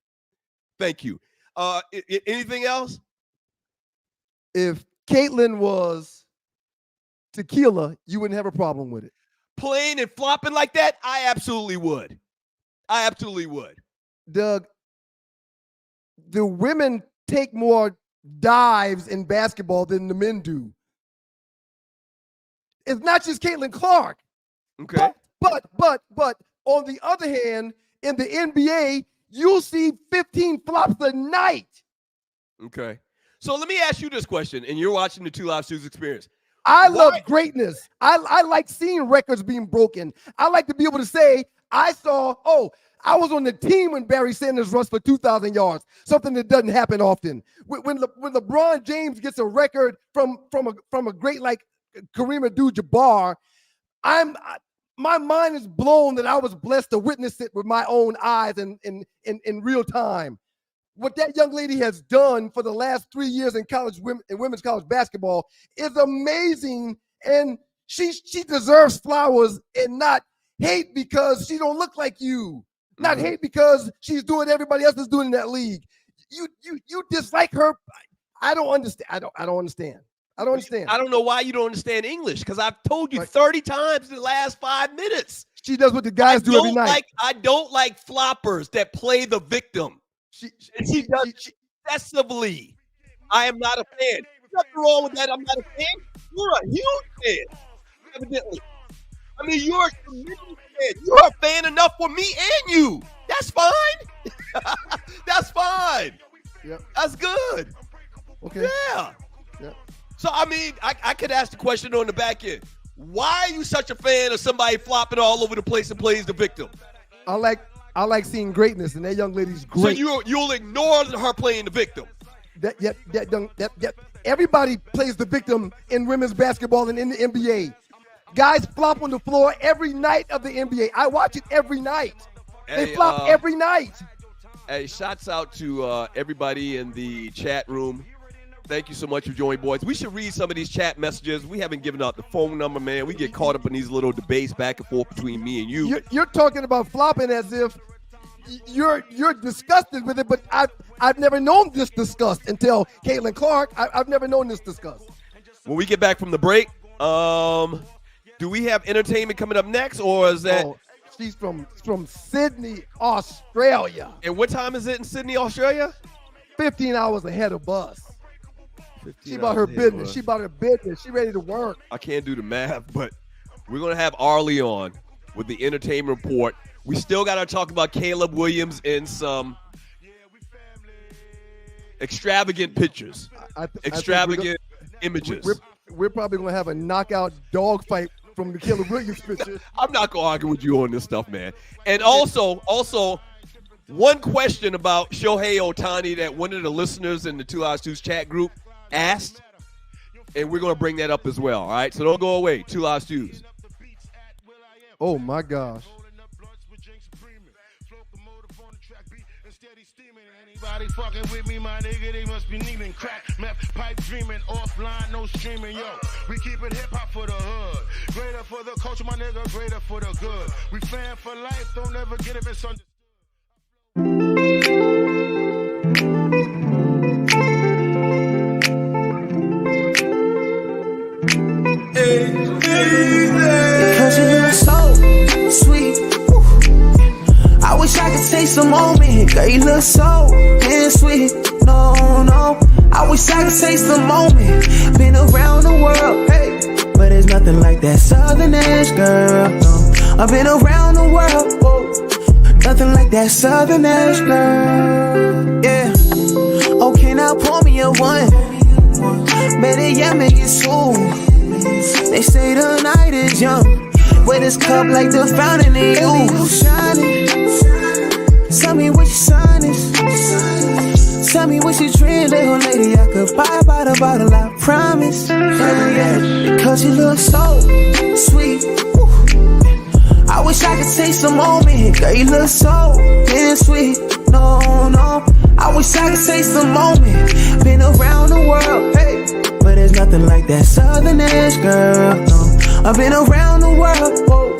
Thank you. Anything else? If Caitlin was tequila, you wouldn't have a problem with it. Playing and flopping like that? I absolutely would. I absolutely would. Doug, the women take more dives in basketball than the men do. It's not just Caitlin-Clark. Okay. But on the other hand, in the NBA, you'll see 15 flops a night. Okay. So let me ask you this question, and you're watching the Two Live Stews experience. I love greatness. I like seeing records being broken. I like to be able to say, I was on the team when Barry Sanders rushed for 2,000 yards, something that doesn't happen often. When LeBron James gets a record from a great like Kareem Abdul-Jabbar, my mind is blown that I was blessed to witness it with my own eyes in real time. What that young lady has done for the last 3 years in women's college basketball is amazing, and she deserves flowers and not hate because she don't look like you, not hate because she's doing everybody else is doing in that league. You dislike her. I don't understand. I don't understand. I don't understand. I don't know why you don't understand English, because I've told you 30 times in the last 5 minutes. She does what the guys do every night. I don't like floppers that play the victim. She does excessively. I am not a fan. Nothing wrong with that. I'm not a fan. You're a huge fan, evidently. I mean, you're a tremendous fan. You're a fan enough for me and you. That's fine. That's fine. Yep. That's good. Okay. Yeah. Yep. So, I mean, I could ask the question on the back end. Why are you such a fan of somebody flopping all over the place and plays the victim? I like seeing greatness, and that young lady's great. So you'll ignore her playing the victim. That everybody plays the victim in women's basketball and in the NBA. Guys flop on the floor every night of the NBA. I watch it every night. They flop every night. Hey, shouts out to everybody in the chat room. Thank you so much for joining, boys. We should read some of these chat messages. We haven't given out the phone number, man. We get caught up in these little debates back and forth between me and you. You're talking about flopping as if you're disgusted with it, but I've never known this disgust until Caitlin-Clark. I've never known this disgust. When we get back from the break, do we have entertainment coming up next, or is that? Oh, she's from Sydney, Australia. And what time is it in Sydney, Australia? 15 hours ahead of us. She about her business. She about her business. She ready to work. I can't do the math, but we're going to have Arlie on with the entertainment report. We still got to talk about Caleb Williams and some extravagant pictures, extravagant images. We're probably going to have a knockout dog fight from the Caleb Williams picture. I'm not going to argue with you on this stuff, man. And also, one question about Shohei Ohtani that one of the listeners in the Two Live Stews chat group asked, and we're going to bring that up as well. All right, so don't go away. Two Live Stews. Oh my gosh. Anybody fucking with me, my nigga, they must be needing crack. Meth pipe dreaming, offline, no streaming, yo. We keep it hip hop for the hood. Greater for the culture, my nigga, greater for the good. We fan for life, don't ever get it misunderstood. Because you look so sweet. I wish I could take some moment. Girl, you look so damn sweet. No, no. I wish I could taste the moment. Been around the world, hey. But there's nothing like that Southern edge, girl. No. I've been around the world, whoa. Nothing like that Southern edge, girl. Yeah. Okay, now pour me a one. Better yet, make it soon. They say the night is young. With this cup like the fountain in you shining. Tell me what your sign is. Tell me what you drink, little lady. I could buy by the bottle, I promise. Yeah. Because you look so sweet. I wish I could take some moment. Girl, you look so damn sweet. No, no. I wish I could take some moment. Been around the world, hey. But there's nothing like that Southern edge, girl. No. I've been around the world, whoa.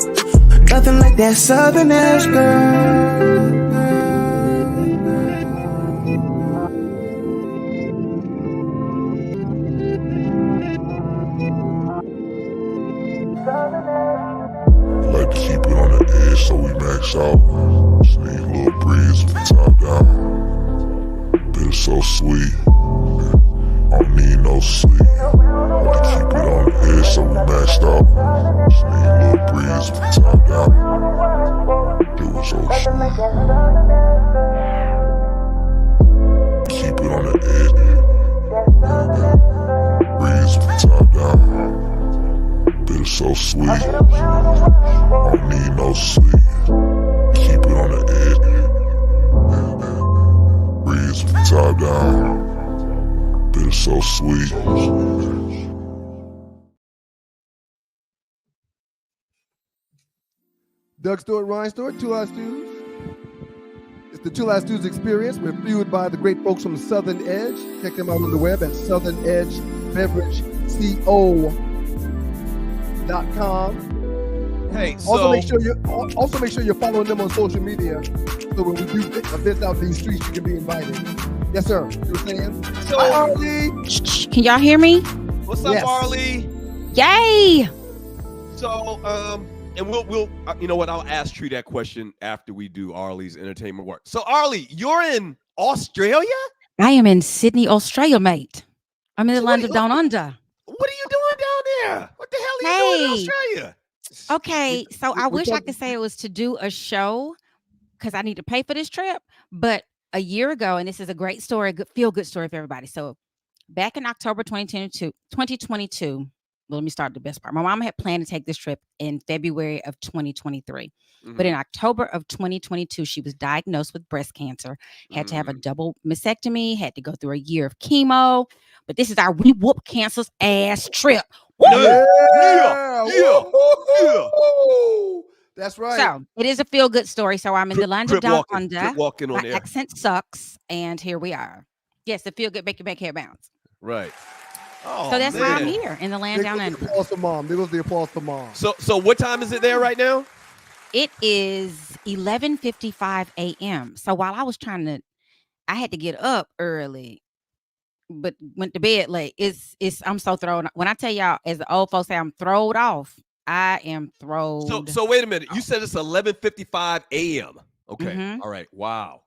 Nothing like that Southern edge, girl. Like to keep it on the edge so we max out. Just need a little breeze from the top down. Bitter so sweet. I don't need no sleep. Like to keep it on the edge so we maxed out. Just need a little breeze from the top down. It was so sweet. Keep it on the edge. Breeze from the top down. Bitter so sweet. I don't need no sleep. Keep it on the edge. Breeze from the top down. Bitter so sweet. Doug Stewart, Ryan Stewart, Two Live Stews. It's the Two Live Stews experience. We're fueled by the great folks from Southern Edge. Check them out on the web at southernedgebeverageco.com. Hey, so Also make sure you're following them on social media, so when we do events out in these streets, you can be invited. Yes, sir. You were saying? So, hi, Arlie. Can y'all hear me? What's up, Yes. Arlie? Yay! So, and we'll you know what? I'll ask Tree that question after we do Arlie's entertainment work. So, Arlie, you're in Australia? I am in Sydney, Australia, mate. I'm in the land of Down Under. What are you doing down there? What the hell are you doing in Australia? Okay, so I wish I could say it was to do a show because I need to pay for this trip. But a year ago, and this is a great story, feel-good story for everybody. So back in October 2022, well, let me start the best part. My mom had planned to take this trip in February of 2023. But in October of 2022, she was diagnosed with breast cancer, had to have a double mastectomy, had to go through a year of chemo. But this is our We Whoop Cancer's ass trip. Woo! Yeah. That's right. So it is a feel-good story. So I'm in the land of Down Under. Walking on My there. accent sucks, and here we are. Yes, the feel-good, make your back hair bounce. Right. Oh, So that's why I'm man. here in the land down There under. goes the applause for mom. There goes the applause for mom. So what time is it there right now? It is 11:55 a.m. So while I was I had to get up early, but went to bed late. I'm so thrown. When I tell y'all, as the old folks say, I'm throwed off. I am throwed. So wait a minute. You said it's 11:55 a.m. Okay. All right. Wow.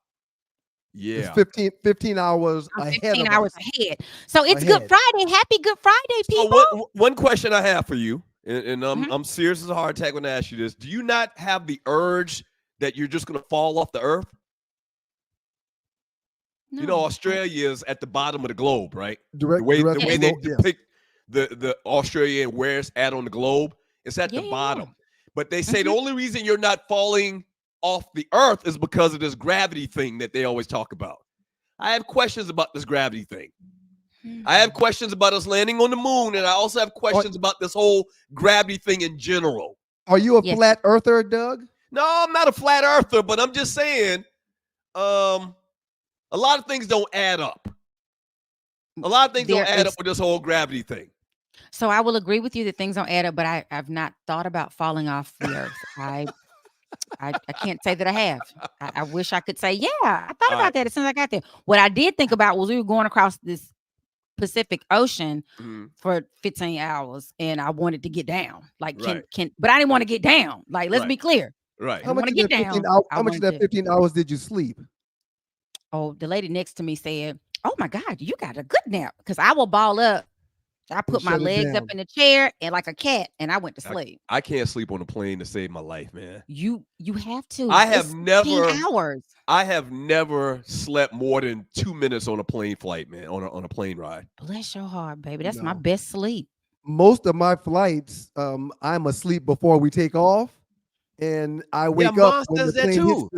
Yeah. It's 15 hours I'm ahead 15 of hours us. ahead. So it's Good Ahead. Friday. Happy Good Friday, people. So one question I have for you, and I'm serious as a heart attack when I ask you this. Do you not have the urge that you're just going to fall off the earth? No. You know, Australia is at the bottom of the globe, right? Direct- the way direct they globe, yes. depict the Australia and where it's at on the globe, it's at the bottom. But they say the only reason you're not falling off the earth is because of this gravity thing that they always talk about. I have questions about this gravity thing. I have questions about us landing on the moon, and I also have questions about this whole gravity thing in general. Are you a flat earther, Doug? No, I'm not a flat earther, but I'm just saying a lot of things don't add up. A lot of things don't add up with this whole gravity thing. So I will agree with you that things don't add up, but I've not thought about falling off the earth. I can't say that I have. I wish I could say, yeah, I thought about that as soon as I got there. What I did think about was we were going across this Pacific Ocean for 15 hours, and I wanted to get down. Like, but I didn't want to get down. Like, let's be clear. Right. How much of that 15 hours did you sleep? Oh, the lady next to me said, "Oh my God, you got a good nap." Because I will ball up. I put my legs up in the chair and like a cat, and I went to sleep. I can't sleep on a plane to save my life, man. You have to. I have never. Hours. I have never slept more than 2 minutes on a plane flight, man. On a plane ride. Bless your heart, baby. That's my best sleep. Most of my flights, I'm asleep before we take off, and I wake up when the plane hits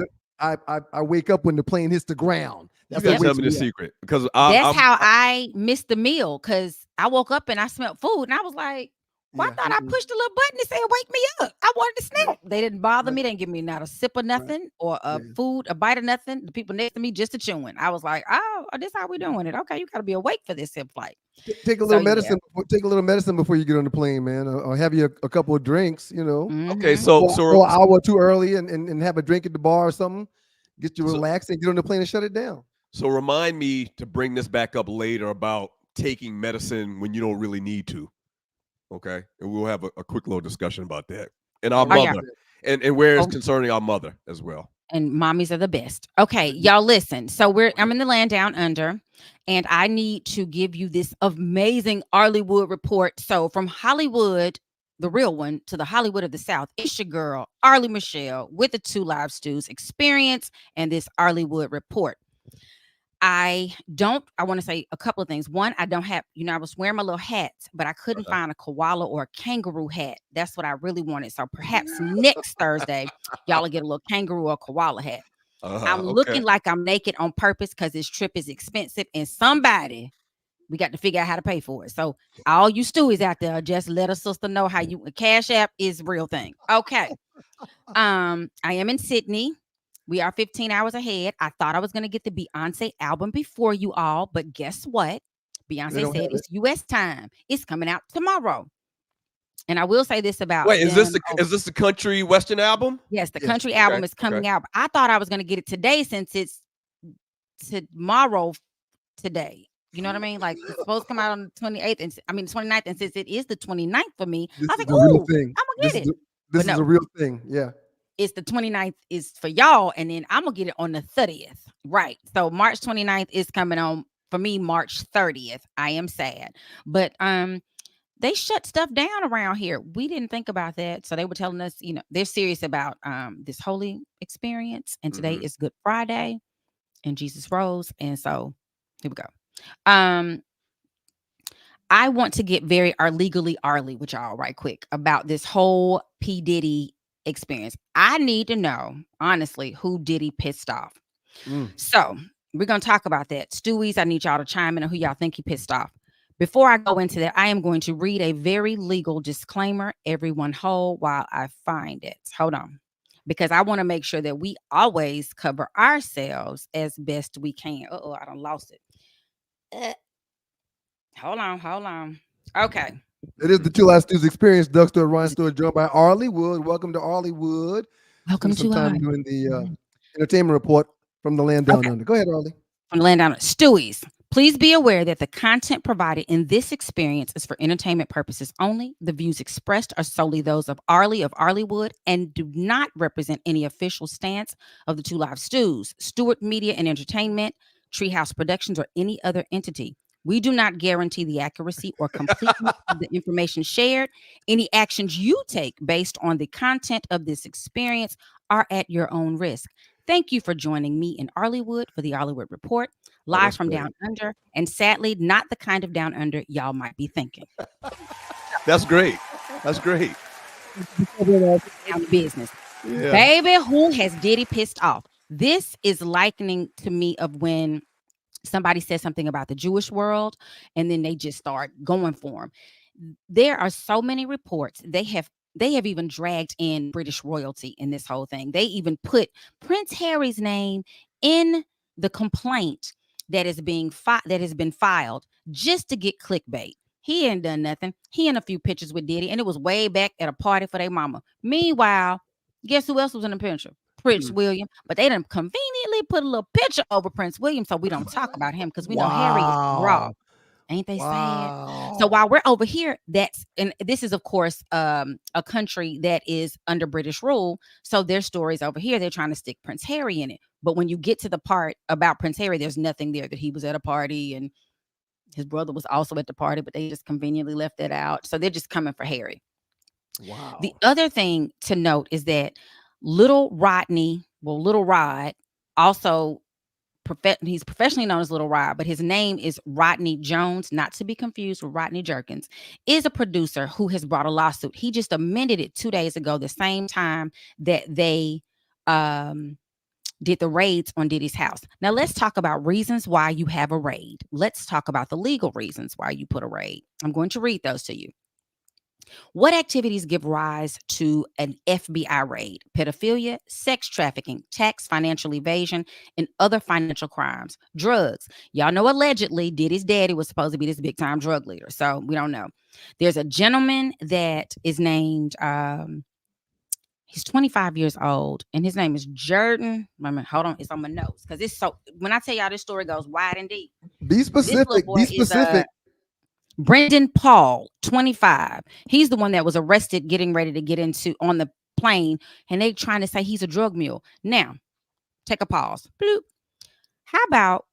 I wake up when the plane hits the ground. That's what tell me the secret, because that's how I missed the meal, because I woke up and I smelled food and I was like, well, I thought I pushed a little button that said wake me up. I wanted to snack. They didn't bother me. They didn't give me not a sip of nothing or a food, a bite of nothing. The people next to me just a chewing. I was like, oh, this how we doing it. Okay, you got to be awake for this flight. Take a little medicine. Take a little medicine before you get on the plane, man, or have you a couple of drinks. You know. Okay, so an hour or two early and have a drink at the bar or something. Get you relaxed and get on the plane and shut it down. So remind me to bring this back up later about taking medicine when you don't really need to. Okay. And we'll have a quick little discussion about that. And our mother. And where it's concerning our mother as well. And mommies are the best. Okay, y'all listen. So I'm in the land down under, and I need to give you this amazing Arleywood report. So from Hollywood, the real one, to the Hollywood of the South, it's your girl, Arlie Michelle, with the Two Live Stews experience and this Arleywood report. I want to say a couple of things. One, I don't have, I was wearing my little hats, but I couldn't find a koala or a kangaroo hat. That's what I really wanted. So perhaps next Thursday, y'all will get a little kangaroo or koala hat. I'm looking like I'm naked on purpose because this trip is expensive, and we got to figure out how to pay for it. So all you stewies out there, just let a sister know how Cash App is a real thing. Okay. I am in Sydney. We are 15 hours ahead. I thought I was going to get the Beyonce album before you all, but guess what? Beyonce said it's U.S. time. It's coming out tomorrow. And I will say this about is this the country western album? Yes, the country album is coming out. I thought I was going to get it today since it's tomorrow today. You know what I mean? Like, it's supposed to come out on the 28th, and the 29th, and since it is the 29th for me, I was like, oh, I'm going to get it. This is a real thing. Yeah. It's the 29th is for y'all, and then I'm going to get it on the 30th. Right. So March 29th is coming on for me, March 30th. I am sad. But they shut stuff down around here. We didn't think about that. So they were telling us, they're serious about this holy experience. And today is Good Friday, and Jesus rose. And so here we go. I want to get very legally Arlie with y'all right quick about this whole P. Diddy experience. I need to know, honestly, who Diddy pissed off. So we're going to talk about that. Stewies, I need y'all to chime in on who y'all think he pissed off. Before I go into that, I am going to read a very legal disclaimer. Everyone hold while I find it. Hold on. Because I want to make sure that we always cover ourselves as best we can. Uh-oh, I done lost it. Hold on. Okay. It is the Two Live Stews experience. Doug Stewart, Ryan Stewart, joined by Arlie Wood. Welcome to Arlie Wood. Welcome to time doing the entertainment report from the land down under. Go ahead, Arlie. From the land down under. Stewies, please be aware that the content provided in this experience is for entertainment purposes only. The views expressed are solely those of Arlie of Arleywood and do not represent any official stance of the Two Live Stews, Stewart Media and Entertainment, Treehouse Productions, or any other entity. We do not guarantee the accuracy or completeness of the information shared. Any actions you take based on the content of this experience are at your own risk. Thank you for joining me in Arleywood for the Arleywood Report, live from Down Under, and sadly, not the kind of Down Under y'all might be thinking. That's great. That's great. Down to business. Yeah. Baby, who has Diddy pissed off? This is likening to me of when somebody says something about the Jewish world and then they just start going for him. There are so many reports. They have even dragged in British royalty in this whole thing. They even put Prince Harry's name in the complaint that has been filed just to get clickbait. He ain't done nothing. He in a few pictures with Diddy, and it was way back at a party for their mama. Meanwhile, guess who else was in the picture? Prince William, but they done conveniently put a little picture over Prince William so we don't talk about him because we know Harry is raw. Ain't they sad? So while we're over here, and this is of course a country that is under British rule. So their stories over here, they're trying to stick Prince Harry in it. But when you get to the part about Prince Harry, there's nothing there that he was at a party and his brother was also at the party, but they just conveniently left that out. So they're just coming for Harry. Wow. The other thing to note is that Little Rod, also he's professionally known as Little Rod, but his name is Rodney Jones, not to be confused with Rodney Jerkins, is a producer who has brought a lawsuit. He just amended it 2 days ago, the same time that they did the raids on Diddy's house. Now let's talk about reasons why you have a raid. Let's talk about the legal reasons why you put a raid. I'm going to read those to you. What activities give rise to an FBI raid? Pedophilia, sex trafficking, tax, financial evasion, and other financial crimes. Drugs. Y'all know allegedly Diddy's daddy was supposed to be this big time drug leader. So we don't know. There's a gentleman that is named, he's 25 years old and his name is Jordan. Hold on. It's on my notes. Because it's so, when I tell y'all this story goes wide and deep. Be specific. Be specific. Brendan Paul, 25. He's the one that was arrested getting ready to get into on the plane, and they trying to say he's a drug mule. Now, take a pause. Bloop. How about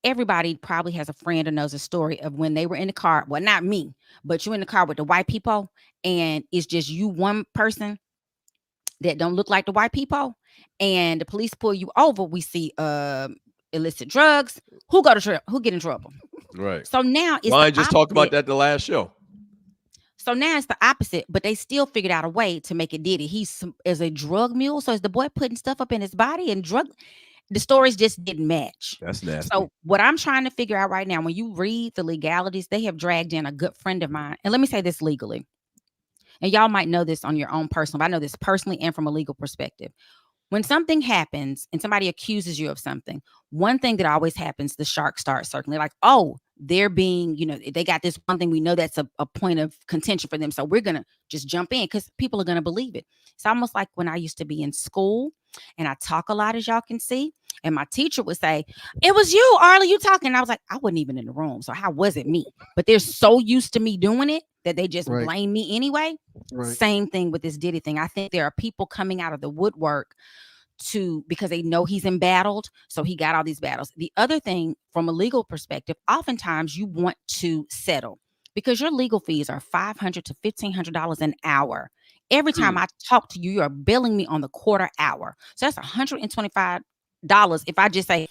everybody probably has a friend or knows a story of when they were in the car. Well, not me, but you in the car with the white people, and it's just you one person that don't look like the white people, and the police pull you over. We see illicit drugs. Who get in trouble? Right. So now it's Ryan just talked about that the last show. So now it's the opposite, but they still figured out a way to make it Diddy. He's as a drug mule. So is the boy putting stuff up in his body and the stories just didn't match. That's nasty. So what I'm trying to figure out right now, when you read the legalities, they have dragged in a good friend of mine. And let me say this legally. And y'all might know this on your own personal, but I know this personally and from a legal perspective. When something happens and somebody accuses you of something, one thing that always happens, the sharks start circling. Like, oh, they're being, they got this one thing. We know that's a point of contention for them. So we're going to just jump in because people are going to believe it. It's almost like when I used to be in school and I talk a lot, as y'all can see. And my teacher would say, it was you, Arlie, you talking. And I was like, I wasn't even in the room. So how was it me? But they're so used to me doing it that they just blame me anyway. Right. Same thing with this Diddy thing. I think there are people coming out of the woodwork because they know he's embattled. So he got all these battles. The other thing from a legal perspective, oftentimes you want to settle because your legal fees are $500 to $1,500 an hour. Every time I talk to you, you're billing me on the quarter hour. So that's $125 if I just say, hey,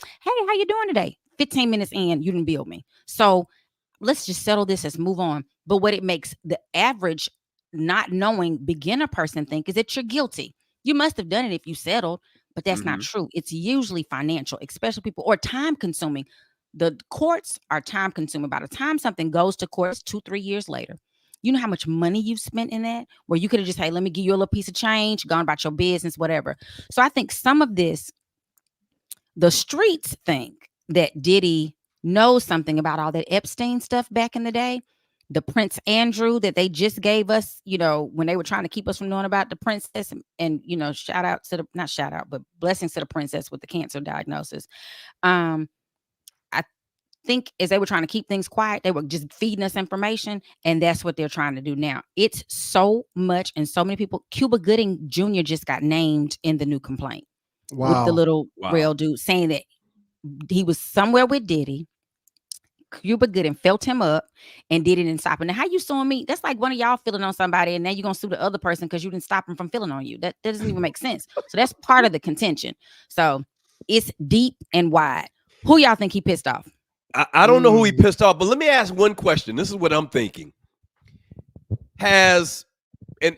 how you doing today? 15 minutes in, you didn't bill me. So let's just settle this. Let's move on. But what it makes the average not knowing beginner person think is that you're guilty. You must have done it if you settled, but that's not true. It's usually financial, especially people, or time consuming. The courts are time consuming. By the time something goes to court, 2-3 years later, you know how much money you've spent in that, where you could have just, hey, let me give you a little piece of change, gone about your business, whatever. So I think some of this, the streets think that Diddy knows something about all that Epstein stuff back in the day. The Prince Andrew that they just gave us, when they were trying to keep us from knowing about the princess and blessings to the princess with the cancer diagnosis. I think as they were trying to keep things quiet, they were just feeding us information. And that's what they're trying to do now. It's so much and so many people. Cuba Gooding Jr. just got named in the new complaint with the little rail dude saying that he was somewhere with Diddy. Cuba Gooding felt him up and did it and stop. And how you suing me? That's like one of y'all feeling on somebody and now you're going to sue the other person because you didn't stop him from feeling on you. That doesn't even make sense. So that's part of the contention. So it's deep and wide. Who y'all think he pissed off? I don't know who he pissed off, but let me ask one question. This is what I'm thinking. And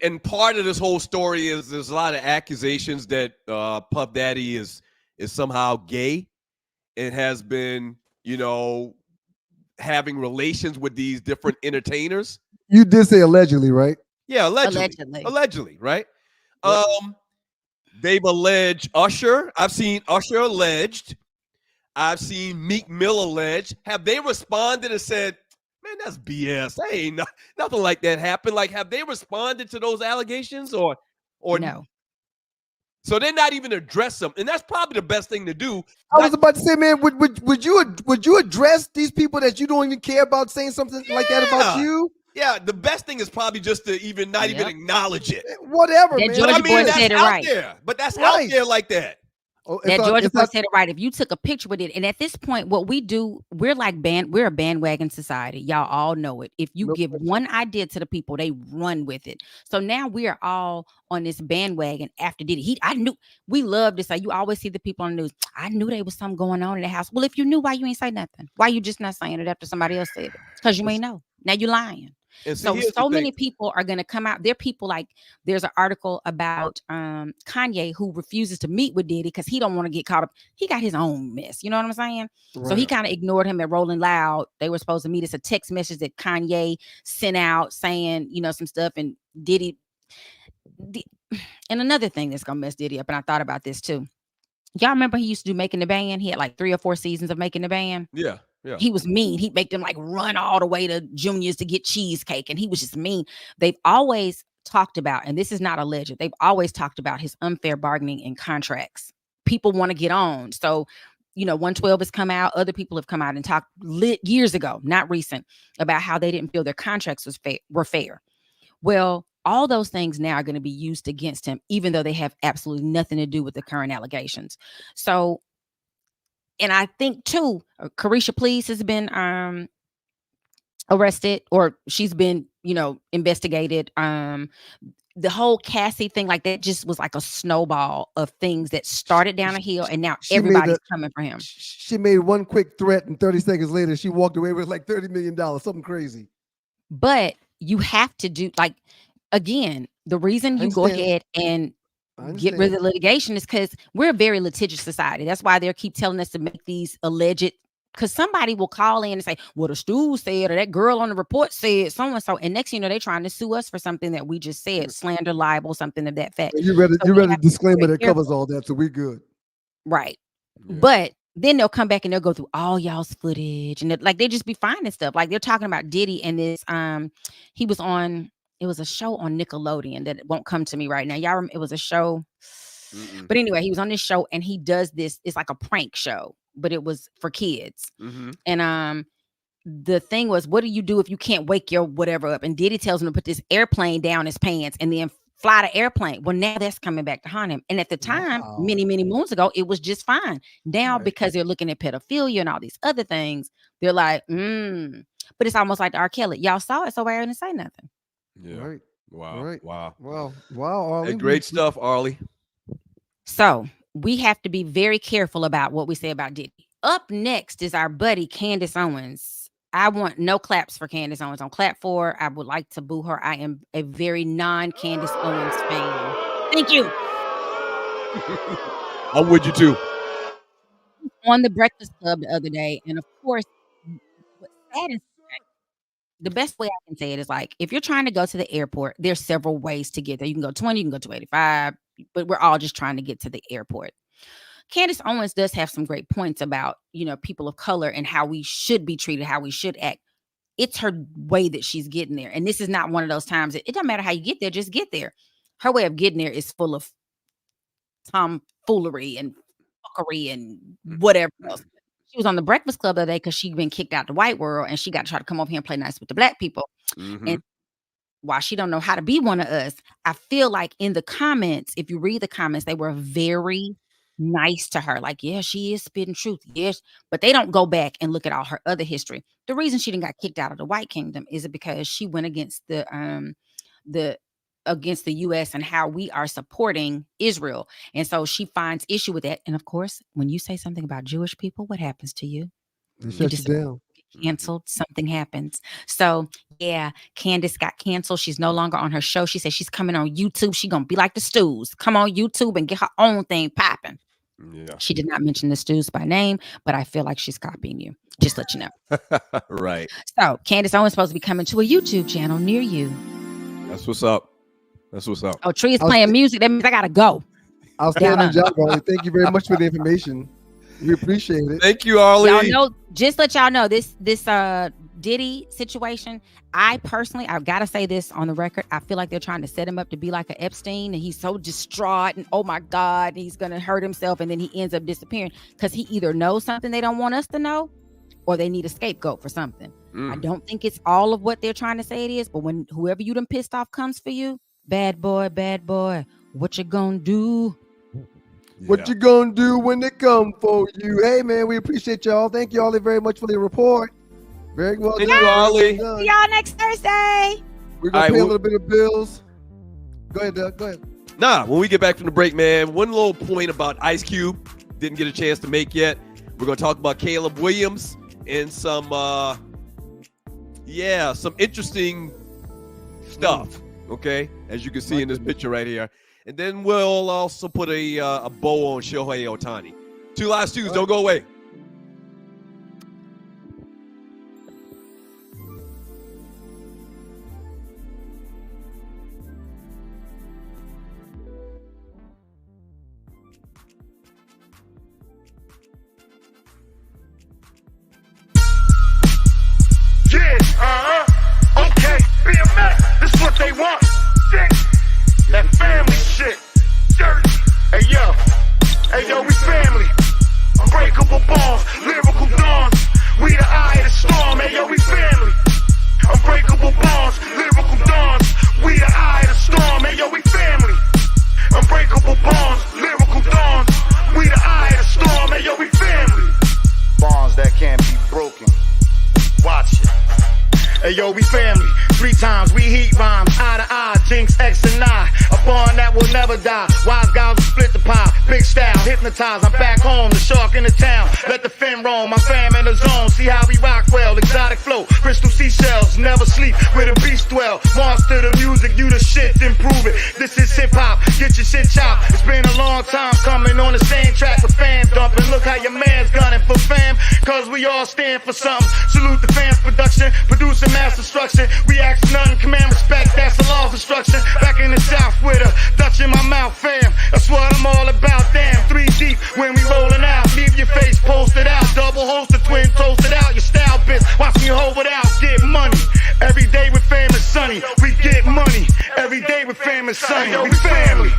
and part of this whole story is there's a lot of accusations that Puff Daddy is somehow gay and has been, having relations with these different entertainers. You did say allegedly, right? Yeah, allegedly, right? They've alleged Usher. I've seen Usher alleged. I've seen Meek Mill alleged. Have they responded and said, man, that's BS. That ain't nothing like that happened? Like, have they responded to those allegations or no? So they're not even address them, and that's probably the best thing to do. I was about to say, man, would you address these people that you don't even care about saying something like that about you? Yeah, the best thing is probably just to even acknowledge it. Whatever, that man. Georgia boy said it right. But that's out there like that. That Georgia boy said it right. If you took a picture with it, and at this point, what we do, we're a bandwagon society. Y'all all know it. If you give one idea to the people, they run with it. So now we are all on this bandwagon after Diddy. I knew, we love to say, you always see the people on the news. I knew there was something going on in the house. Well, if you knew, why you ain't say nothing? Why you just not saying it after somebody else said it? Because you ain't know. Now you lying. And so many people are going to come out. There are people like, there's an article about Kanye who refuses to meet with Diddy because he don't want to get caught up. He got his own mess. You know what I'm saying? Right. So he kind of ignored him at Rolling Loud. They were supposed to meet. It's a text message that Kanye sent out saying, some stuff, and Diddy. And another thing that's going to mess Diddy up, and I thought about this too. Y'all remember he used to do Making the Band? He had like 3 or 4 seasons of Making the Band. Yeah. He was mean. He'd make them like run all the way to Junior's to get cheesecake. And he was just mean. They've always talked about, and this is not alleged, they've always talked about his unfair bargaining in contracts. People want to get on. So, 112 has come out. Other people have come out and talked years ago, not recent, about how they didn't feel their contracts were fair. Well, all those things now are going to be used against him, even though they have absolutely nothing to do with the current allegations. So, and I think too, Carisha Please has been arrested, or she's been, investigated. The whole Cassie thing, like that, just was like a snowball of things that started down a hill, and now everybody's coming for him. She made one quick threat, and 30 seconds later, she walked away with like $30 million, something crazy. But you have to do, like, again, the reason you go ahead and get rid of the litigation is because we're a very litigious society. That's why they keep telling us to make these alleged, because somebody will call in and say, well, the stool said, or that girl on the report said so-and-so. And next, they're trying to sue us for something that we just said, slander, libel, something of that fact. You read a disclaimer that covers all that, so we're good. Right. Yeah. But then they'll come back and they'll go through all y'all's footage, and they just be finding stuff. Like they're talking about Diddy and this, he was on, it was a show on Nickelodeon that won't come to me right now. Y'all remember, it was a show. Mm-mm. But anyway, he was on this show and he does this. It's like a prank show, but it was for kids. Mm-hmm. And the thing was, what do you do if you can't wake your whatever up? And Diddy tells him to put this airplane down his pants and then fly the airplane. Well, now that's coming back to haunt him. And at the time, many, many moons ago, it was just fine. Now, because they're looking at pedophilia and all these other things, they're like, But it's almost like the R. Kelly. Y'all saw it, so why didn't say nothing? Yeah. Right. Wow. Right. Wow. Wow. Arlie. Hey, great stuff, Arlie. So we have to be very careful about what we say about Diddy. Up next is our buddy Candace Owens. I want no claps for Candace Owens. On clap 4, I would like to boo her. I am a very non-Candace Owens fan. Thank you. I'm with you too. On the Breakfast Club the other day, and of course, what's sad is the best way I can say it is like, if you're trying to go to the airport, there's several ways to get there. You can go 20, you can go 285, but we're all just trying to get to the airport. Candace Owens does have some great points about, people of color and how we should be treated, how we should act. It's her way that she's getting there. And this is not one of those times that it doesn't matter how you get there, just get there. Her way of getting there is full of tomfoolery and fuckery and whatever else. She was on the Breakfast Club the other day because she'd been kicked out the white world and she got to try to come over here and play nice with the black people. Mm-hmm. And while she don't know how to be one of us, I feel like in the comments, if you read the comments, they were very nice to her. Like, yeah, she is spitting truth. Yes. But they don't go back and look at all her other history. The reason she didn't got kicked out of the white kingdom is it because she went against against the U.S. and how we are supporting Israel. And so she finds issue with that. And of course, when you say something about Jewish people, what happens to you? They shut you down. Canceled. Something happens. So Yeah, Candace got canceled. She's no longer on her show. She said she's coming on YouTube. She's going to be like the Stews. Come on YouTube and get her own thing popping. Yeah. She did not mention the Stews by name, but I feel like she's copying you. Just let you know. Right. So Candace Owens supposed to be coming to a YouTube channel near you. That's what's up. That's what's up. Oh, Tree is playing music. That means I got to go. Outstanding job, Arlie. Thank you very much for the information. We appreciate it. Thank you, Arlie. Y'all know, just let y'all know this Diddy situation. I personally, I've got to say this on the record. I feel like they're trying to set him up to be like an Epstein, and he's so distraught and oh my God, he's gonna hurt himself, and then he ends up disappearing because he either knows something they don't want us to know, or they need a scapegoat for something. I don't think it's all of what they're trying to say it is, but when whoever you done pissed off comes for you, bad boy, what you gonna do? What you gonna do when they come for you? Hey man, we appreciate y'all. Thank you all very much for the report. Very well Thank done. you, Arlie. See y'all next Thursday. We're gonna pay a little bit of bills. Go ahead, Doug. Go ahead. Nah, when we get back from the break, man, one little point about Ice Cube didn't get a chance to make yet. We're gonna talk about Caleb Williams and some interesting stuff. Okay, as you can see in this picture right here. And then we'll also put a bow on Shohei Ohtani. Two Live Stews, don't go away. Yeah, okay, BMX, this is what they want. That family shit, dirty. Hey yo, we family. Unbreakable bonds, lyrical dawns. We the eye of the storm. Hey yo, we family. Unbreakable bonds, lyrical dawns. We the eye of the storm. Hey yo, we family. Unbreakable bonds, lyrical dawns. We the eye of the storm. Hey yo, we family. Bonds that can't be broken. Watch it. Hey yo, we family. 3 times we heat rhymes, eye to eye, Jinx, X and I. A bond that will never die. Wise guys will split the pie. Big style, hypnotized. I'm back home, the shark in the town. Let the fin roam, my fam in the zone. See how we rock well, exotic flow. Crystal seashells, never sleep where the beast dwell. Monster the music, you the shit, then prove it. This is hip hop, get your shit chopped. It's been a long time coming on the same track with fam dumping. Look how your man's gunning for fam, cause we all stand for something. Salute the fans production, producing mass destruction. We ask nothing, command respect, that's the law of instruction. Back in the south with a Dutch in my mouth, fam. That's what I'm all about, damn. 3 deep when we rolling out. Leave your face posted out. Double holster, twin toasted out. Your style bitch, watch me hold it out. Get money. Every day with fam is sunny. We get money. Every day with fam is sunny. Yo, we family.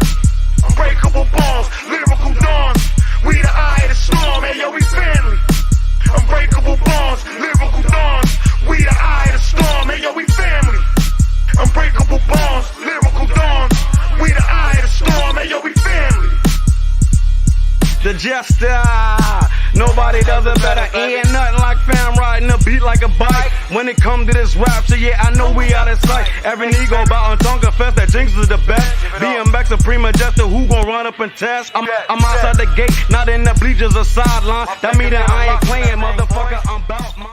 Unbreakable bonds, lyrical dawns. We the eye of the storm. Hey yo, we family. Unbreakable bonds, lyrical dawns. We the eye of the storm. Hey yo, we family. Unbreakable bonds, lyrical dawns. We the eye of the storm. Hey yo, we family. The jester, nobody does it better. Ain't nothing like fam riding a beat like a bike. When it come to this rap shit, yeah, I know we out of sight. Every nigga about on tongue confess that Jinx is the best. BMX supreme majestic, who gon' run up and test? I'm outside the gate, not in the bleachers or sideline. That mean that I ain't playing, motherfucker, I'm bout mine.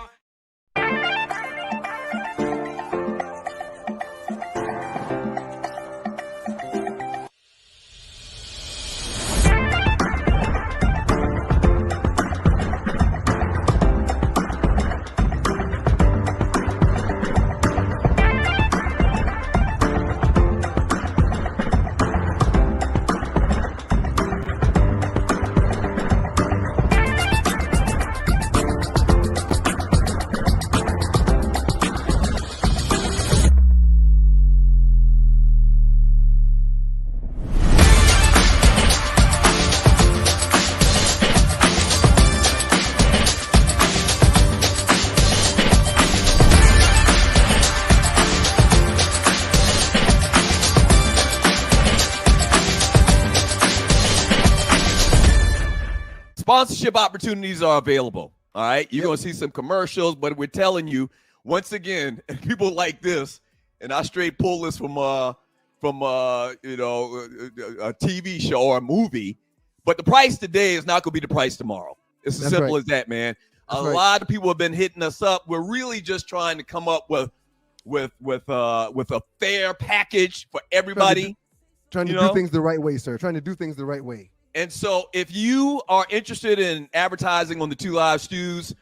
Sponsorship opportunities are available. All right. You're going to see some commercials, but we're telling you once again, people like this, and I straight pull this from a TV show or a movie, but the price today is not going to be the price tomorrow. It's as simple as that, man. A lot of people have been hitting us up. We're really just trying to come up with with a fair package for everybody. Trying to do things the right way, sir. Trying to do things the right way. And so if you are interested in advertising on the Two Live Stews,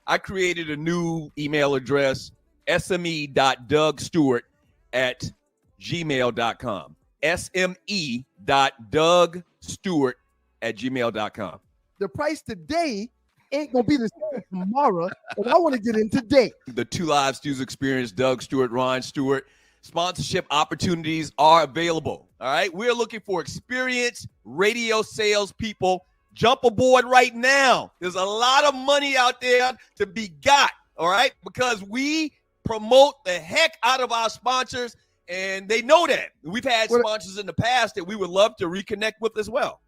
I created a new email address, sme.dougstewart@gmail.com. sme.dougstewart@gmail.com. The price today ain't going to be the same tomorrow, but I want to get in today. The Two Live Stews experience, Doug Stewart, Ryan Stewart. Sponsorship opportunities are available. All right. We're looking for experienced radio sales people. Jump aboard right now. There's a lot of money out there to be got. All right. Because we promote the heck out of our sponsors, and they know that. We've had sponsors in the past that we would love to reconnect with as well.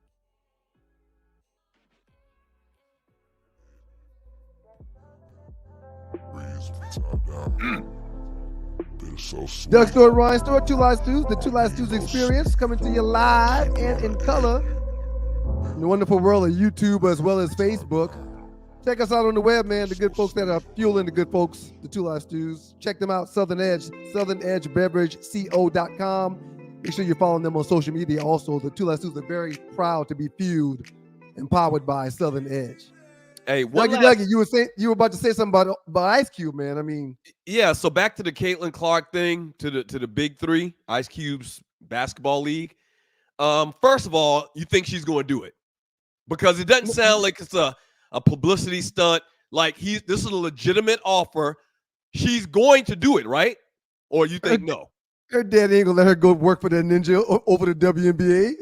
Doug Stewart, Ryan Stewart, Two Live Stews, the Two Live Stews experience coming to you live and in color in the wonderful world of YouTube as well as Facebook. Check us out on the web, man. The good folks that are fueling the good folks, the Two Live Stews. Check them out, Southern Edge, southernedgebeverage.co.com. Make sure you're following them on social media also. The Two Live Stews are very proud to be fueled and powered by Southern Edge. Hey, Dougie, you were about to say something about Ice Cube, man. I mean, yeah. So back to the Caitlin Thing, to the big three, Ice Cube's basketball league. First of all, you think she's going to do it because it doesn't sound like it's a publicity stunt. Like this is a legitimate offer. She's going to do it, right? Or you think no? Her dad ain't gonna let her go work for that ninja over the WNBA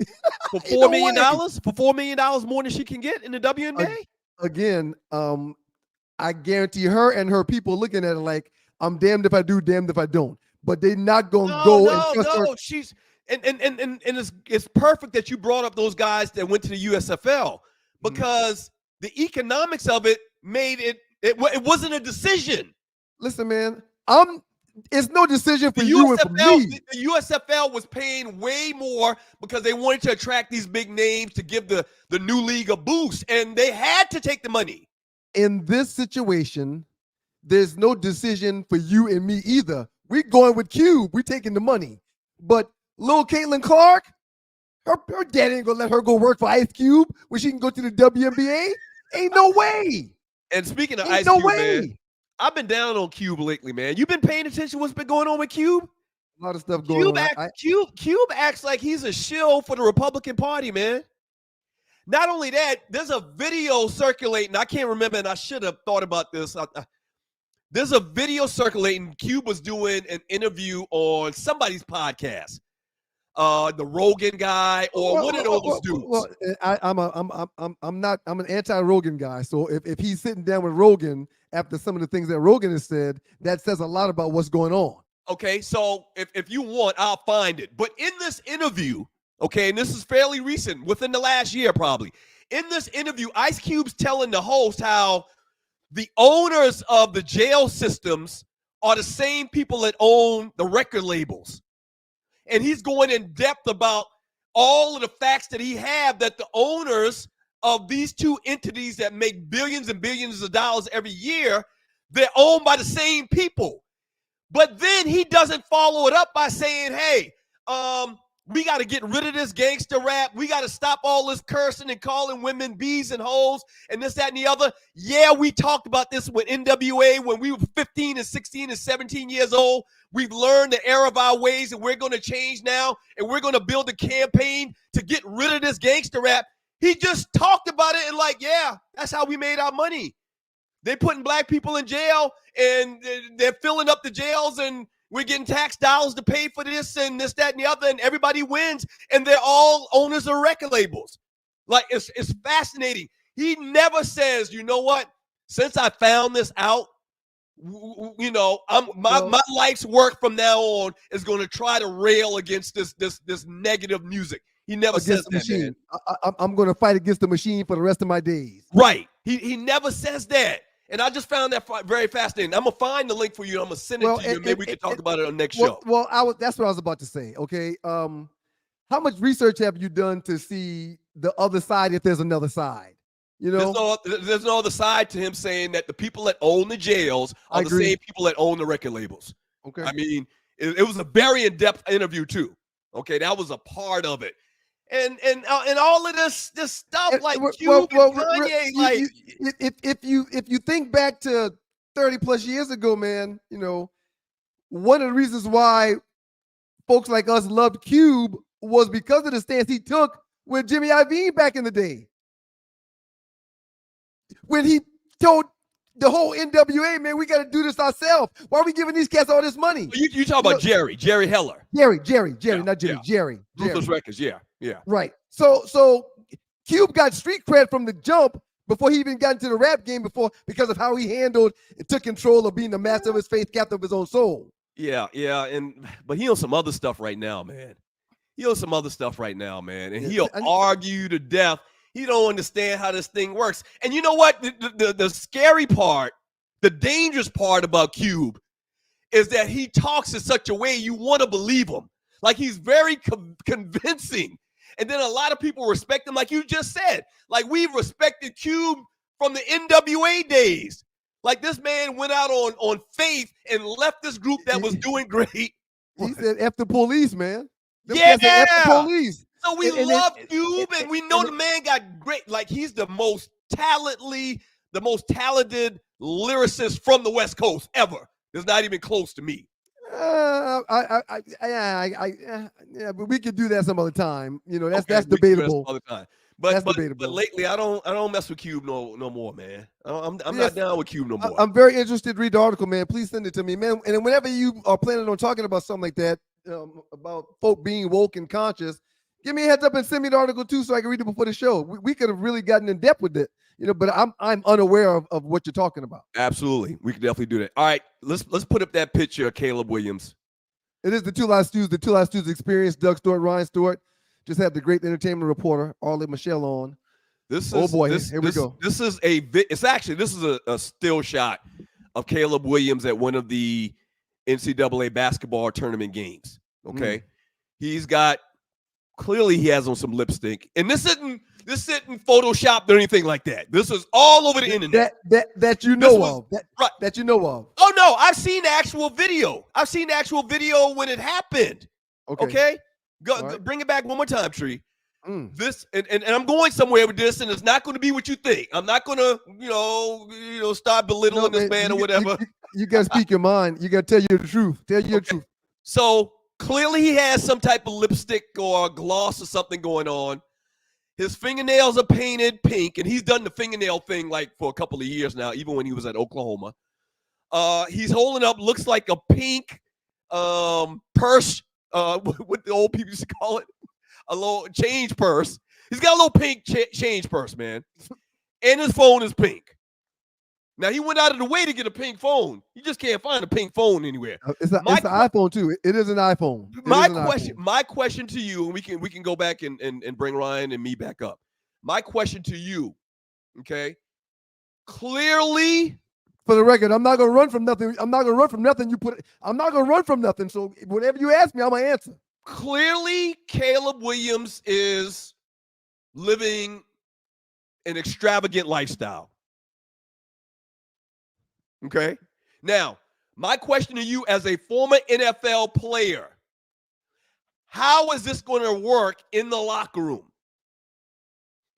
for $4 million. For $4 million more than she can get in the WNBA. Again, I guarantee her and her people looking at it like, I'm damned if I do, damned if I don't. But they're not gonna go and trust her. She's and it's perfect that you brought up those guys that went to the USFL because the economics of it made it wasn't a decision. Listen, man, it's no decision for you and for me. The USFL was paying way more because they wanted to attract these big names to give the new league a boost, and they had to take the money. In this situation, there's no decision for you and me either. We're going with Cube. We're taking the money. But little caitlinclark, her dad ain't gonna let her go work for Ice Cube when she can go to the WNBA. Ain't no way. And speaking of Ice Cube, man, I've been down on Cube lately, man. You been paying attention to what's been going on with Cube? A lot of stuff going on. Cube acts like he's a shill for the Republican Party, man. Not only that, there's a video circulating. I can't remember, and I should have thought about this. There's a video circulating. Cube was doing an interview on somebody's podcast, the Rogan guy, or one of those dudes. Well, I'm an anti-Rogan guy. So if he's sitting down with Rogan after some of the things that Rogan has said, that says a lot about what's going on. Okay, so if you want, I'll find it. But in this interview, okay, and this is fairly recent, within the last year probably, in this interview, Ice Cube's telling the host how the owners of the jail systems are the same people that own the record labels. And he's going in depth about all of the facts that he have that the owners of these two entities that make billions and billions of dollars every year, they're owned by the same people. But then he doesn't follow it up by saying, hey, we got to get rid of this gangster rap. We got to stop all this cursing and calling women bees and hoes and this, that, and the other. Yeah, we talked about this with NWA when we were 15 and 16 and 17 years old. We've learned the error of our ways, and we're going to change now, and we're going to build a campaign to get rid of this gangster rap. He just talked about it and like, yeah, that's how we made our money. They're putting black people in jail, and they're filling up the jails, and we're getting tax dollars to pay for this and this, that, and the other, and everybody wins, and they're all owners of record labels. Like, it's fascinating. He never says, you know what, since I found this out, you know, my life's work from now on is going to try to rail against this negative music. He never says that, man. I'm going to fight against the machine for the rest of my days. Right. He never says that. And I just found that very fascinating. I'm going to find the link for you. I'm going to send it to you. Maybe we can talk about it on the next show. Well, that's what I was about to say. Okay. How much research have you done to see the other side if there's another side? You know, there's no other side to him saying that the people that own the jails are the same people that own the record labels. Okay. I mean, it was a very in-depth interview too. Okay, that was a part of it. And all of this stuff like Cube and Kanye, if you think back to 30 plus years ago, man, you know, one of the reasons why folks like us loved Cube was because of the stance he took with Jimmy Iovine back in the day. When he told the whole NWA, man, we got to do this ourselves. Why are we giving these cats all this money? You talk about Jerry Heller. Jerry, not Jimmy, Jerry. Ruthless Records, yeah. Right. So Cube got street cred from the jump before he even got into the rap game because of how he handled and took control of being the master of his faith, captain of his own soul. Yeah, but he on some other stuff right now, man. And he'll argue to death. He don't understand how this thing works. And you know what? The scary part, the dangerous part about Cube is that he talks in such a way you want to believe him. Like he's very convincing. And then a lot of people respect him, like you just said. Like we've respected Cube from the NWA days. Like this man went out on faith and left this group that was doing great. He said, F the police, man. Yeah. F the police. So we love Cube, and we know the man got great. Like he's the most talented lyricist from the West Coast ever. It's not even close to me. Yeah, but we could do that some other time. You know, that's debatable. Other time. But lately, I don't mess with Cube no more, man. I'm not down with Cube no more. I'm very interested. Read the article, man. Please send it to me, man. And whenever you are planning on talking about something like that, about folk being woke and conscious, give me a heads up and send me the article too, so I can read it before the show. We could have really gotten in depth with it, you know. But I'm unaware of what you're talking about. Absolutely, we can definitely do that. All right, let's put up that picture of Caleb Williams. It is the Two Live Stews, experience. Doug Stewart, Ryan Stewart. Just had the great entertainment reporter, Arlie Michelle, on. Here we go. This is a still shot of Caleb Williams at one of the NCAA basketball tournament games. Okay. Clearly he has on some lipstick. And this isn't photoshopped or anything like that. This is all over the internet. That you know of. That you know of. Oh no, I've seen the actual video. When it happened. Okay. Bring it back one more time, Tree. This and I'm going somewhere with this, and it's not going to be what you think. I'm not going to, start belittling this man or whatever. You got to speak your mind. You got to tell you the truth. Truth. So clearly he has some type of lipstick or gloss or something going on. His fingernails are painted pink, and he's done the fingernail thing like for a couple of years now, even when he was at Oklahoma. He's holding up, looks like a pink purse, what the old people used to call it, a little change purse. He's got a little pink change purse, man. And his phone is pink. Now, he went out of the way to get a pink phone. You just can't find a pink phone anywhere. It's an iPhone, too. It is an iPhone. My question to you, and we can go back and bring Ryan and me back up. My question to you, okay? Clearly, for the record, I'm not going to run from nothing. I'm not going to run from nothing you put. I'm not going to run from nothing. So whatever you ask me, I'm going to answer. Clearly, Caleb Williams is living an extravagant lifestyle. Okay. Now, my question to you as a former NFL player, how is this going to work in the locker room?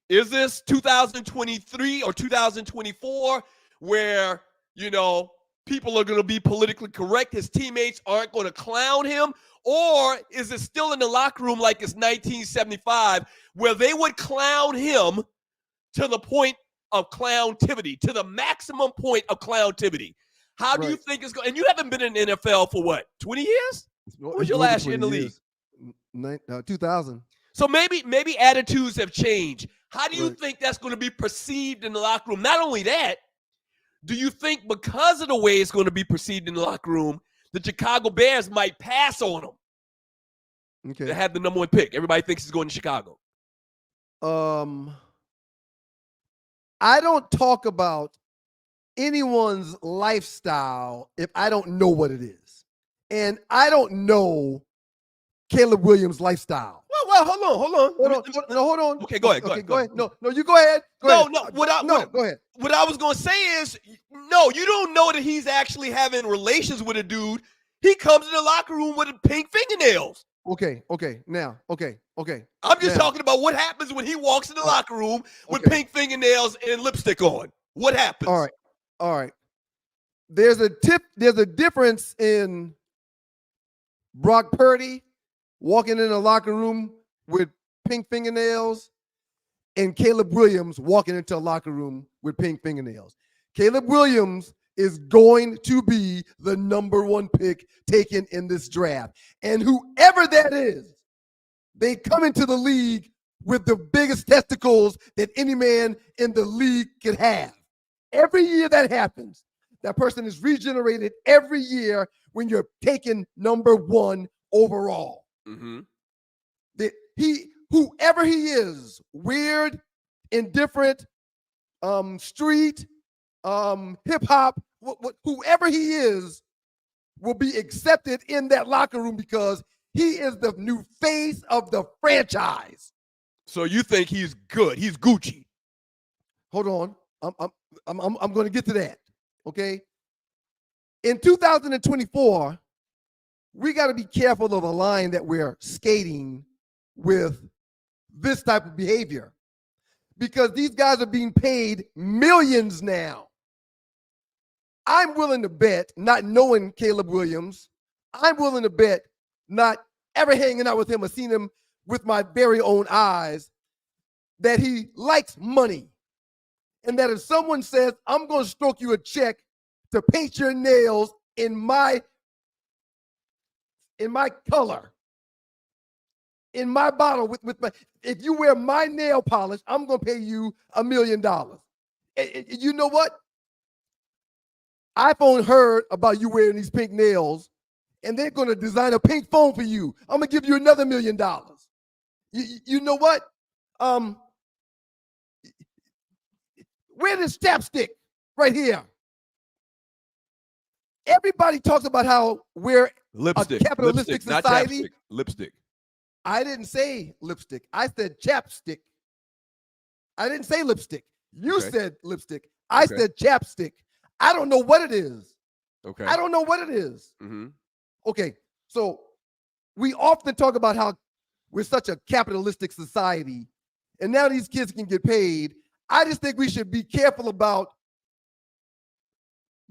Is this 2023 or 2024 where, people are going to be politically correct? His teammates aren't going to clown him? Or is it still in the locker room like it's 1975 where they would clown him to the point of clowntivity, to the maximum point of clowntivity? How do you think it's going? And you haven't been in the NFL for what, 20 years? What was your last year in the league? 2000. So maybe attitudes have changed. How do you think that's going to be perceived in the locker room? Not only that, do you think because of the way it's going to be perceived in the locker room, the Chicago Bears might pass on him? Okay. They have the number one pick. Everybody thinks he's going to Chicago. I don't talk about anyone's lifestyle if I don't know what it is. And I don't know Caleb Williams' lifestyle. Well, hold on. Okay, go ahead. No, you go ahead. Go ahead. What I was going to say is, no, you don't know that he's actually having relations with a dude. He comes in the locker room with pink fingernails. Okay. Now, I'm just talking about what happens when he walks in the locker room with pink fingernails and lipstick on. What happens? All right. There's a difference in Brock Purdy walking in the locker room with pink fingernails and Caleb Williams walking into a locker room with pink fingernails. Caleb Williams is going to be the number 1 pick taken in this draft. And whoever that is, they come into the league with the biggest testicles that any man in the league could have. Every year that happens, that person is regenerated every year when you're taken number 1 overall. Mm-hmm. Whoever he is, weird, indifferent, street, hip hop, whoever he is, will be accepted in that locker room because he is the new face of the franchise. So you think he's good? He's Gucci. Hold on, I'm going to get to that. Okay. In 2024, we got to be careful of the line that we're skating with this type of behavior, because these guys are being paid millions now. I'm willing to bet, not knowing Caleb Williams, I'm willing to bet, not ever hanging out with him or seeing him with my very own eyes, that he likes money. And that if someone says, I'm going to stroke you a check to paint your nails in my color, in my bottle, with my, if you wear my nail polish, I'm going to pay you $1 million. You know what? iPhone heard about you wearing these pink nails, and they're going to design a pink phone for you. I'm going to give you another $1 million. You know what? Where this chapstick? Right here. Everybody talks about how we're Lipstick, a capitalistic lipstick, society. Not chapstick, lipstick. I didn't say lipstick. I said chapstick. I didn't say lipstick. You said lipstick. I said chapstick. I don't know what it is. Okay. I don't know what it is. Mm-hmm. Okay. So we often talk about how we're such a capitalistic society, and now these kids can get paid. I just think we should be careful about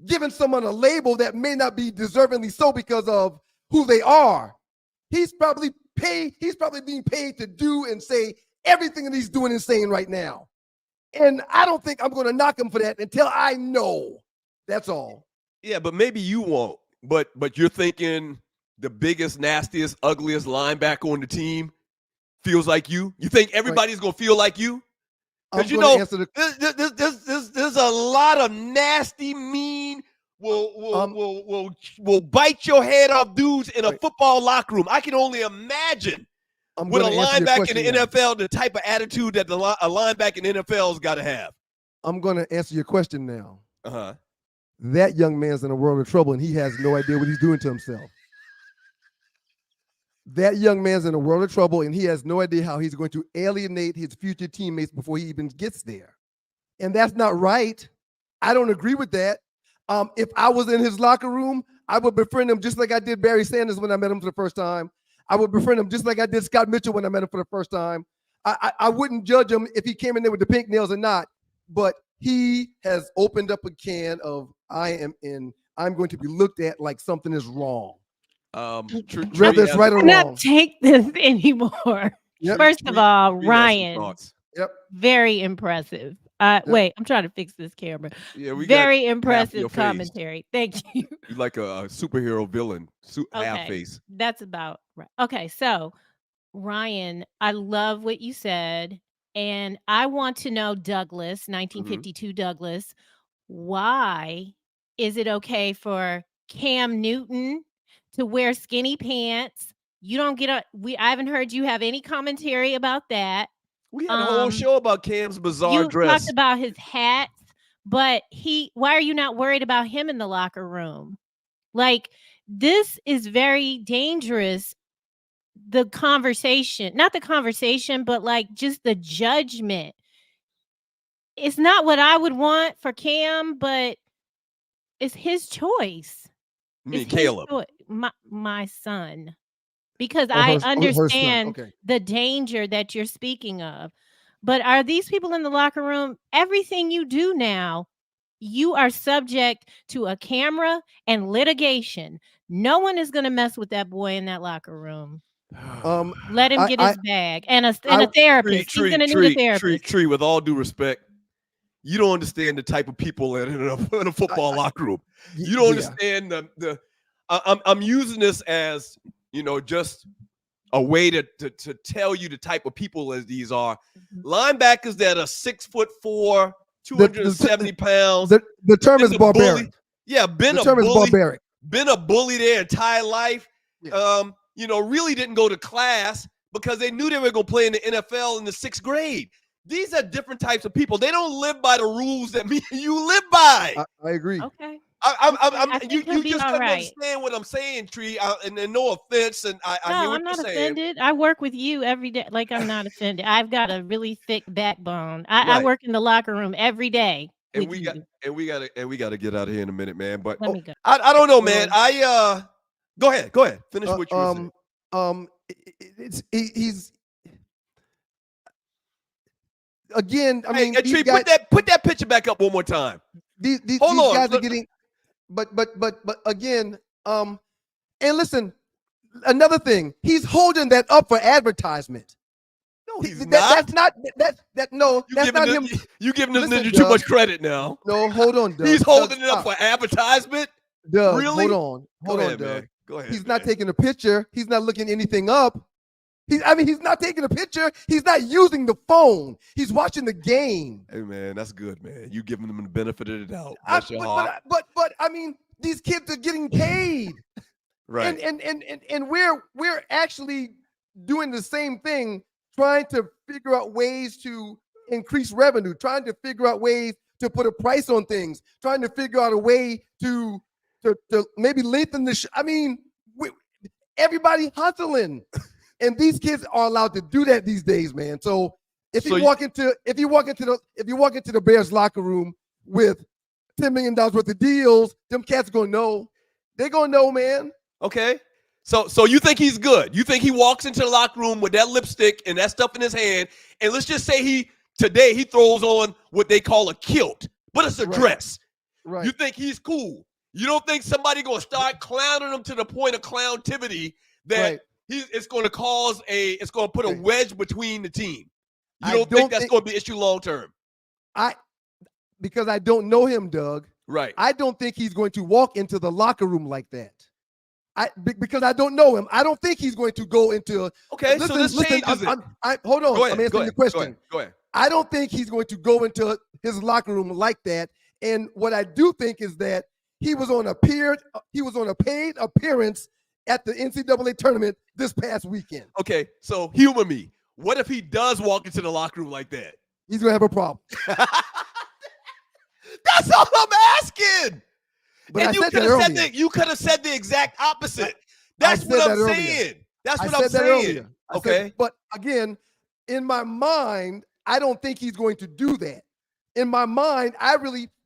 giving someone a label that may not be deservingly so because of who they are. He's probably being paid to do and say everything that he's doing and saying right now. And I don't think I'm going to knock him for that until I know. That's all. Yeah, but maybe you won't. But you're thinking the biggest, nastiest, ugliest linebacker on the team feels like you? You think everybody's going to feel like you? Because you know, there's a lot of nasty, mean, will bite your head off dudes in a football locker room. I can only imagine with a linebacker in the NFL, the type of attitude that a linebacker in the NFL's got to have. I'm going to answer your question now. Uh-huh. That young man's in a world of trouble, and he has no idea what he's doing to himself. That young man's in a world of trouble, and he has no idea how he's going to alienate his future teammates before he even gets there. And that's not right. I don't agree with that. If I was in his locker room, I would befriend him just like I did Barry Sanders when I met him for the first time. I would befriend him just like I did Scott Mitchell when I met him for the first time. I wouldn't judge him if he came in there with the pink nails or not, but he has opened up a can of I'm going to be looked at like something is wrong. Whether it's right or wrong. I cannot take this anymore. Yep. First of all, Ryan, yep, very impressive. Wait, I'm trying to fix this camera. Yeah, we very got impressive commentary. Thank you. You're like a superhero villain, half face. That's about right. Okay, so Ryan, I love what you said, and I want to know, Douglas, 1952 Douglas, why is it okay for Cam Newton to wear skinny pants? You don't get I haven't heard you have any commentary about that. We had a whole show about Cam's bizarre dress. You talked about his hats, but why are you not worried about him in the locker room? Like, this is very dangerous. The conversation, not the conversation, but like just the judgment. It's not what I would want for Cam, but it's his choice. Me, It's his Caleb. my son. Because Oh, I her son. understand Okay. the danger that you're speaking of. But are these people in the locker room? Everything you do now, you are subject to a camera and litigation. No one is going to mess with that boy in that locker room. Let him get his bag and a therapist. He's going to need a therapist. Tree, with all due respect, you don't understand the type of people in a football locker room. You don't understand the. I'm using this as just a way to tell you the type of people as these are. Linebackers that are 6'4", 270 pounds. The term is barbaric. Been a bully. Been a bully their entire life. Yeah. Really didn't go to class because they knew they were going to play in the NFL in the 6th grade. These are different types of people. They don't live by the rules that me and you live by. I agree. Okay. You just couldn't understand what I'm saying, Tree. And no offense, and I hear what I'm not you're offended. I work with you every day. Like, I'm not offended. I've got a really thick backbone. I work in the locker room every day. And we got to get out of here in a minute, man. But Let me go. I don't know, man. Go ahead. Finish what you were saying. He's again. I mean, Tree, put that picture back up one more time. These guys are getting, but again, and listen, another thing, he's holding that up for advertisement. No, he's not. That's not him. You giving this ninja too much credit now. No, hold on, Doug. He's holding it up for advertisement. Doug, really? Hold on, Doug. Man. Go ahead. He's not taking a picture. He's not looking anything up. He's not taking a picture. He's not using the phone. He's watching the game. Hey, man, that's good, man. You giving them the benefit of the doubt. That's your heart. But I mean, these kids are getting paid. Right. And we're actually doing the same thing, trying to figure out ways to increase revenue, trying to figure out ways to put a price on things, trying to figure out a way to maybe lengthen the I mean, everybody hustling. And these kids are allowed to do that these days, man. So if you walk into the Bears locker room with $10 million worth of deals, them cats gonna know. They're gonna know, man. Okay. So you think he's good? You think he walks into the locker room with that lipstick and that stuff in his hand, and let's just say today he throws on what they call a kilt, but it's a dress. Right. You think he's cool? You don't think somebody gonna start clowning him to the point of clowntivity that it's going to put a wedge between the team? You don't think that's going to be an issue long term? Because I don't know him, Doug. Right. I don't think he's going to walk into the locker room like that. Because I don't know him. I don't think he's going to go into. Okay, so this changes it. Hold on. Go ahead, I'm answering the question. Go ahead. I don't think he's going to go into his locker room like that. And what I do think is that he was on a paid appearance at the NCAA tournament this past weekend. Okay, so humor me. What if he does walk into the locker room like that? He's gonna have a problem. That's all I'm asking. But and you could have said the exact opposite. That's what I'm saying. That's what I'm saying. Okay. But again, in my mind, I don't think he's going to do that. In my mind,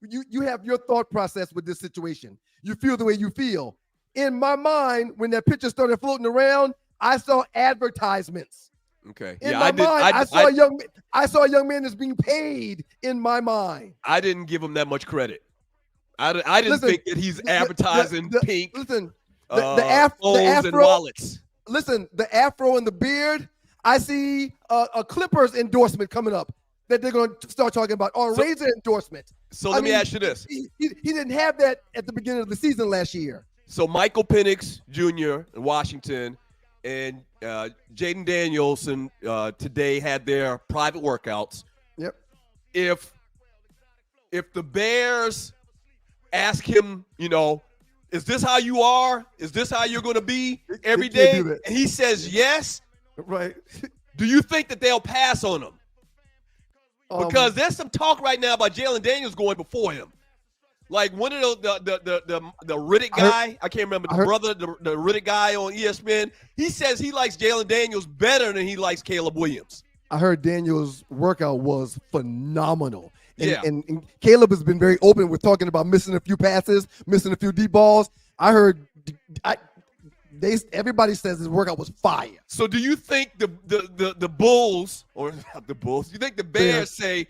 you have your thought process with this situation. You feel the way you feel. In my mind, when that picture started floating around, I saw advertisements. Okay. In my mind, I saw a young man that's being paid. In my mind, I didn't give him that much credit. I didn't think that he's advertising pink. Listen, the afro and wallets. Listen, the afro and the beard. I see a Clippers endorsement coming up that they're going to start talking about, or a Razor endorsement. So let me ask you this: he didn't have that at the beginning of the season last year. So Michael Penix Jr. in Washington and Jaden Danielson today had their private workouts. Yep. If the Bears ask him, is this how you are? Is this how you're going to be every day? And he says yes. Right. Do you think that they'll pass on him? Because there's some talk right now about Jalen Daniels going before him. Like one of the Riddick guy, I can't remember the Riddick guy on ESPN. He says he likes Jalen Daniels better than he likes Caleb Williams. I heard Daniels' workout was phenomenal. And Caleb has been very open with talking about missing a few passes, missing a few deep balls. I heard Everybody says this workout was fire. So do you think the Bulls, or not the Bulls, you think the Bears say,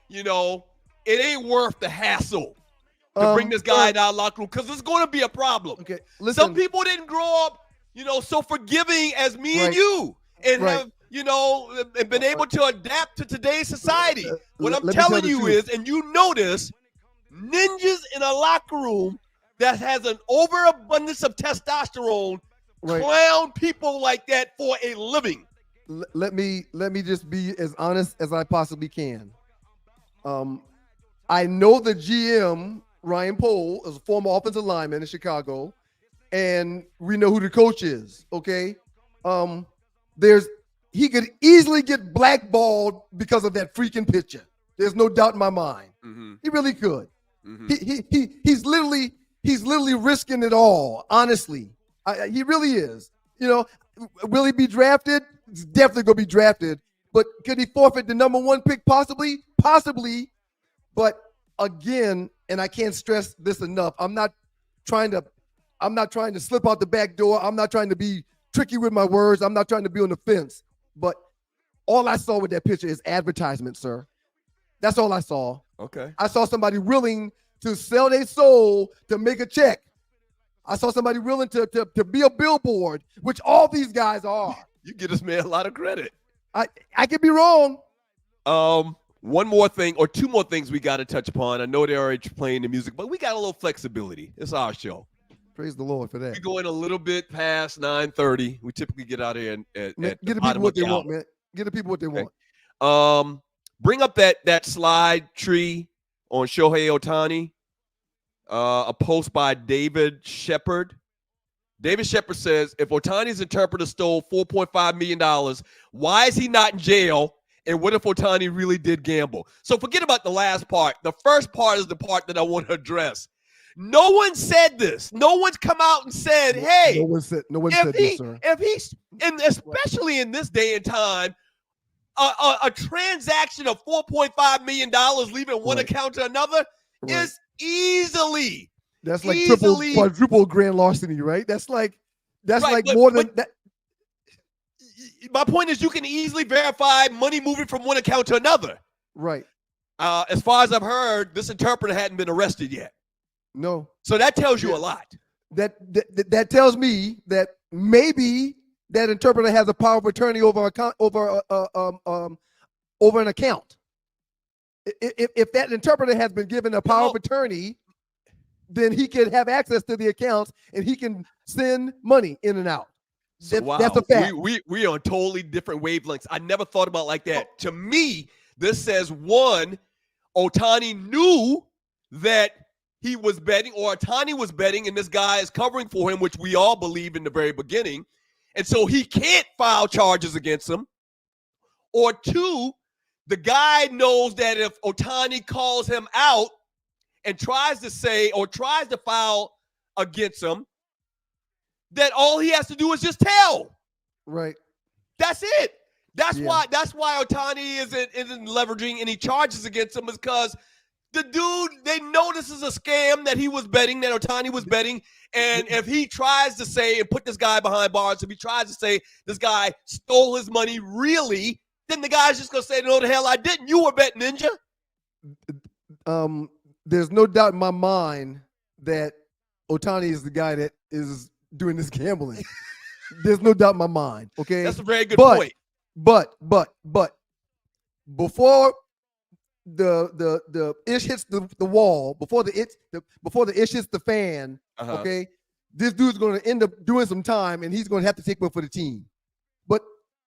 you know, it ain't worth the hassle to bring this guy down locker room because it's going to be a problem? Okay, listen. Some people didn't grow up, you know, so forgiving as me and you, and have, you know, and been able to adapt to today's society. What I'm telling you is, and you know this, ninjas in a locker room that has an overabundance of testosterone clown people like that for a living. Let me just be as honest as I possibly can. I know the GM, Ryan Pohl, is a former offensive lineman in Chicago, and we know who the coach is, okay? He could easily get blackballed because of that freaking picture. There's no doubt in my mind. Mm-hmm. He really could. Mm-hmm. He's literally risking it all, honestly. He really is. You know, will he be drafted? He's definitely going to be drafted. But could he forfeit the number 1 pick? Possibly. But again, and I can't stress this enough, I'm not trying to slip out the back door. I'm not trying to be tricky with my words. I'm not trying to be on the fence. But all I saw with that picture is advertisement, sir. That's all I saw. Okay. I saw somebody willing to sell their soul to make a check. I saw somebody willing to be a billboard, which all these guys are. You give this man a lot of credit. I could be wrong. One more thing, or two more things we got to touch upon. I know they're already playing the music, but we got a little flexibility. It's our show. Praise the Lord for that. We're going a little bit past 9:30. We typically get out here at Get the the bottom people what of the they hour. want, man. Get the people what they want. Bring up that slide tree on Shohei Ohtani. A post by David Shepard. David Shepard says, if Ohtani's interpreter stole $4.5 million, why is he not in jail? And what if Ohtani really did gamble? So forget about the last part. The first part is the part that I want to address. No one said this. No one's come out and said, hey, no one said this, sir. If he's, and especially in this day and time, a transaction of $4.5 million leaving one account to another is easily. That's like triple, quadruple grand larceny, right? That's like more than that. My point is, you can easily verify money moving from one account to another. Right. As far as I've heard, this interpreter hadn't been arrested yet. No. So that tells you a lot. That tells me that maybe that interpreter has a power of attorney over an account. If that interpreter has been given a power of attorney, then he can have access to the accounts and he can send money in and out. So, wow. That's a fact. We are on totally different wavelengths. I never thought about it like that. To me, this says, one, Ohtani knew that he was betting, or Ohtani was betting, and this guy is covering for him, which we all believe in the very beginning. And so he can't file charges against him. Or two, the guy knows that if Ohtani calls him out and tries to say or tries to file against him, that all he has to do is just tell. Right. That's it. That's why Ohtani isn't leveraging any charges against him, is because the dude, they know this is a scam that he was betting, that Ohtani was betting. And if he tries to say and put this guy behind bars, if he tries to say this guy stole his money really, then the guy's just going to say, no, the hell I didn't. You were betting, Ninja. There's no doubt in my mind that Ohtani is the guy that is doing this gambling. There's no doubt in my mind. Okay. That's a very good point. But before the ish hits the wall, before the ish hits the fan, okay, this dude's going to end up doing some time and he's going to have to take one for the team. But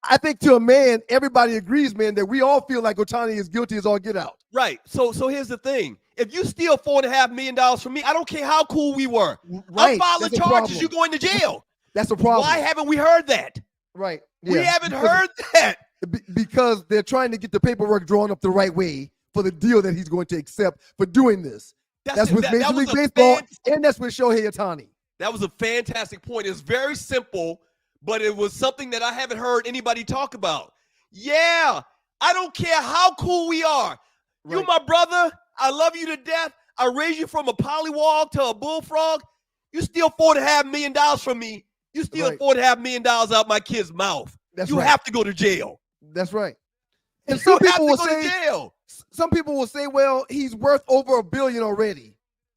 I think to a man, everybody agrees, man, that we all feel like Ohtani is guilty as all get out. Right. So here's the thing. If you steal $4.5 million from me, I don't care how cool we were. Right. I'm filing charges. You're going to jail. That's a problem. Why haven't we heard that? Right. We haven't heard that. Because they're trying to get the paperwork drawn up the right way for the deal that he's going to accept for doing this. That's with Major League Baseball, and that's with Shohei Ohtani. That was a fantastic point. It's very simple, but it was something that I haven't heard anybody talk about. Yeah, I don't care how cool we are. You're my brother. I love you to death. I raised you from a pollywog to a bullfrog. You steal $4.5 million from me. You steal $4.5 million out my kid's mouth. You have to go to jail. That's right. And some people will say, jail. Some people will say, well, he's worth over $1 billion already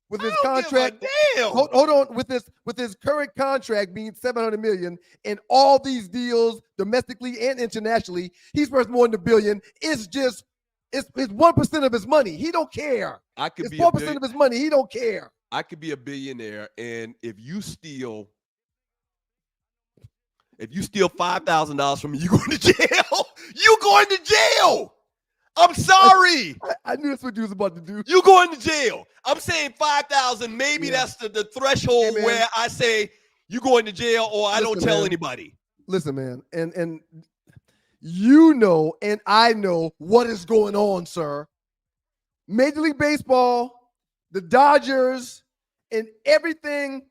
with his contract. Hold on, with his current contract being $700 million and all these deals domestically and internationally, he's worth more than $1 billion. It's 1% of his money. He don't care. It's 4% of his money. He don't care. I could be a billionaire, and if you steal $5,000 from me, you going to jail. You going to jail. I'm sorry. I knew that's what you was about to do. You going to jail. I'm saying 5,000. Maybe that's the threshold where I say you going to jail, or I don't tell anybody. Listen, man, and you know, and I know what is going on, sir. Major League Baseball, the Dodgers, and everything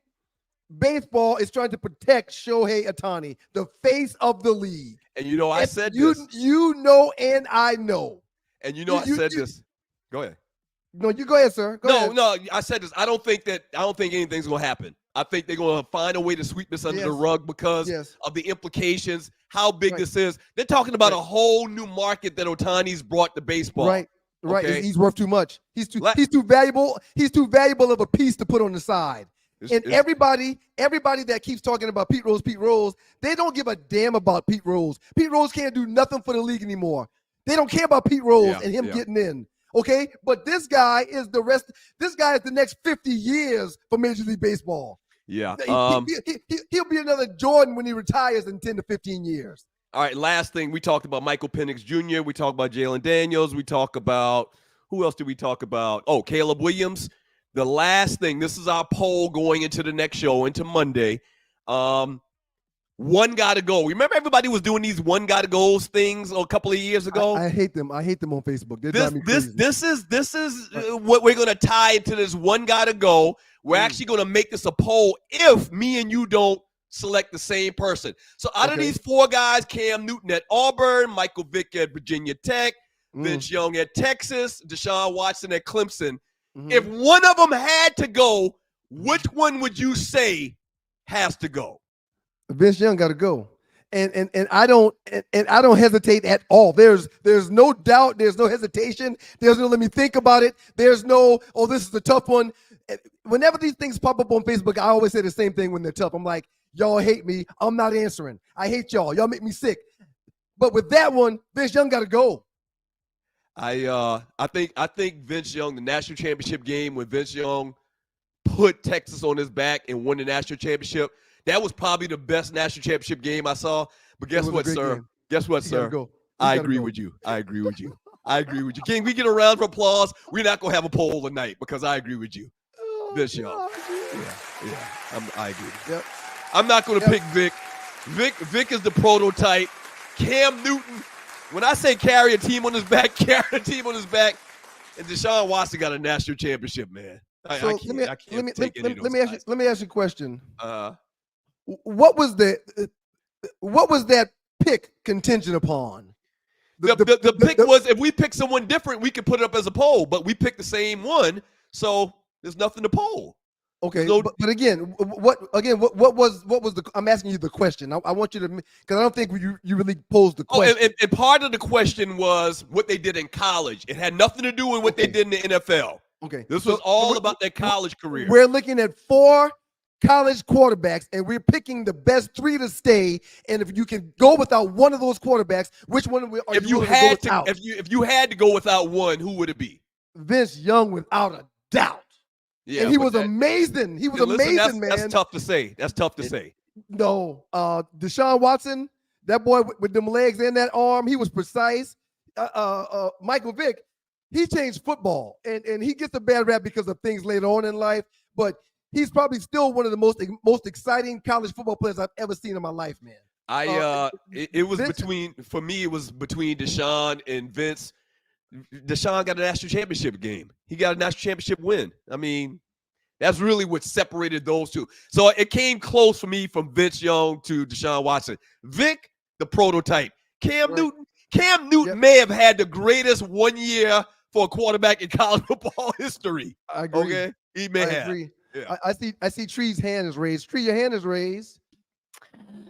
baseball is trying to protect Shohei Ohtani, the face of the league. And you know, I said this. You know, and I know. And you know, I said this. Go ahead. No, you go ahead, sir. Go ahead. No, I said this. I don't think anything's gonna happen. I think they're gonna find a way to sweep this under the rug because of the implications, how big this is. They're talking about a whole new market that Ohtani's brought to baseball. Right. Okay? He's worth too much. He's too valuable. He's too valuable of a piece to put on the side. Everybody that keeps talking about Pete Rose, they don't give a damn about Pete Rose. Pete Rose can't do nothing for the league anymore. They don't care about Pete Rose and him getting in. Okay, but this guy is the rest. This guy is the next 50 years for Major League Baseball. Yeah, he'll be another Jordan when he retires in 10 to 15 years. All right, last thing, we talked about Michael Penix Jr. We talked about Jalen Daniels. We talk about, who else did we talk about? Oh, Caleb Williams. The last thing, this is our poll going into the next show, into Monday. One gotta go. Remember everybody was doing these one gotta goes things a couple of years ago? I hate them. I hate them on Facebook. They drive me crazy. This is what we're gonna tie into this one gotta go. We're actually gonna make this a poll if me and you don't select the same person. So out of these four guys, Cam Newton at Auburn, Michael Vick at Virginia Tech, Vince Young at Texas, Deshaun Watson at Clemson. If one of them had to go, which one would you say has to go? Vince Young got to go, and I don't hesitate at all. There's no doubt. There's no hesitation. There's no let me think about it. There's no this is a tough one. Whenever these things pop up on Facebook, I always say the same thing when they're tough. I'm like, y'all hate me. I'm not answering. I hate y'all. Y'all make me sick. But with that one, Vince Young got to go. I think Vince Young, the national championship game when Vince Young put Texas on his back and won the national championship, that was probably the best national championship game I saw. But guess what, sir? Game. Guess what, sir? I agree with you. I agree with you. I agree with you. Can we get a round of applause? We're not gonna have a poll tonight because I agree with you. Vince Young. I agree. Yep. I'm not gonna pick Vic. Vic is the prototype. Cam Newton. When I say carry a team on his back, carry a team on his back. And Deshaun Watson got a national championship, man. I can't take any of those guys. Let me ask you a question. What was that pick contingent upon? The pick was if we pick someone different, we could put it up as a poll, but we picked the same one, so there's nothing to poll. Okay, but again, what was the? I'm asking you the question. I want you to, because I don't think you really posed the question. And part of the question was what they did in college. It had nothing to do with what they did in the NFL. Okay, this was all about their college career. We're looking at 4 college quarterbacks, and we're picking the best 3 to stay. And if you can go without one of those quarterbacks, which one are you going to go without? If you had to go without one, who would it be? Vince Young, without a doubt. Yeah, and he was amazing. He was amazing, man. That's tough to say. That's tough to say. No, Deshaun Watson, that boy with them legs and that arm, he was precise. Michael Vick, he changed football, and he gets a bad rap because of things later on in life, but he's probably still one of the most exciting college football players I've ever seen in my life, man. It was between Deshaun and Vince. Deshaun got a national championship game. He got a national championship win. I mean, that's really what separated those two. So it came close for me from Vince Young to Deshaun Watson. Vic, the prototype. Cam Newton may have had the greatest 1 year for a quarterback in college football history. I agree. Okay, he may have. Agree. Yeah. I see Tree's hand is raised. Tree, your hand is raised.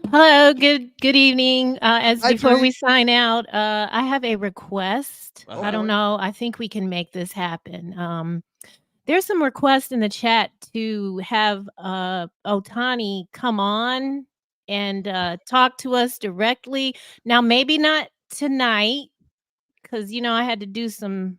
Hello, good evening. Hi, Before Tree. we sign out, I have a request. Uh-huh. I don't know. I think we can make this happen. There's some requests in the chat to have Ohtani come on and talk to us directly. Now, maybe not tonight, because I had to do some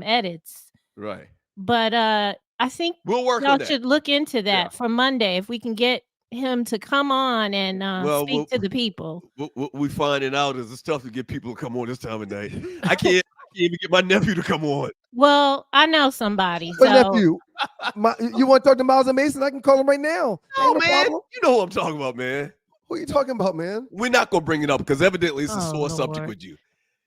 edits. Right. But I think We'll work y'all on that. should look into that Yeah. for Monday if we can get him to come on and Well, speak to the people. What we finding out is it's tough to get people to come on this time of night. I can't even get my nephew to come on. Well, I know somebody. What So nephew? You want to talk to Miles and Mason? I can call him right now. Oh Ain't no man, problem. you know who I'm talking about, man. Who are you talking about, man? We're not gonna bring it up because evidently it's a Oh, sore subject Lord. with you.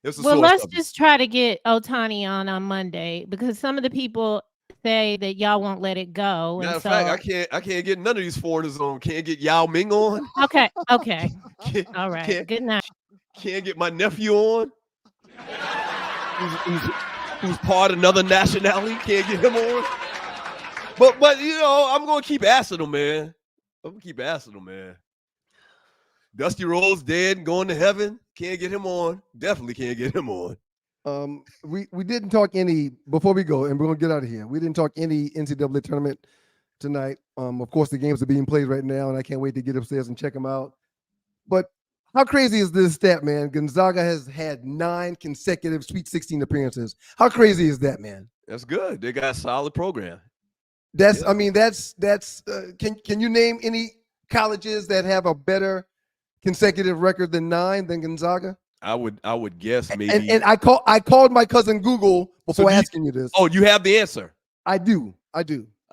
It's a well, sore let's subject. just try to get Ohtani on Monday because some of the people say that y'all won't let it go. Matter And of so, fact, I can't get none of these foreigners on. Can't get Yao Ming on. okay. Can't- All right. can't- Good night. Can't get my nephew on. Who's part of another nationality? Can't get him on. But I'm gonna keep asking them, man. I'm gonna keep asking them, man. Dusty Rhodes dead and going to heaven. Can't get him on. Definitely can't get him on. We didn't talk any before we go, and we're gonna get out of here. We didn't talk any NCAA tournament tonight. Of course, the games are being played right now, and I can't wait to get upstairs and check them out. But how crazy is this stat, man? Gonzaga has had 9 consecutive Sweet 16 appearances. How crazy is that, man? That's good. They got a solid program. That's Yeah. I mean, that's can you name any colleges that have a better consecutive record than 9 than Gonzaga? I would guess maybe. And I called my cousin Google before asking you this. Oh, you have the answer. I do. I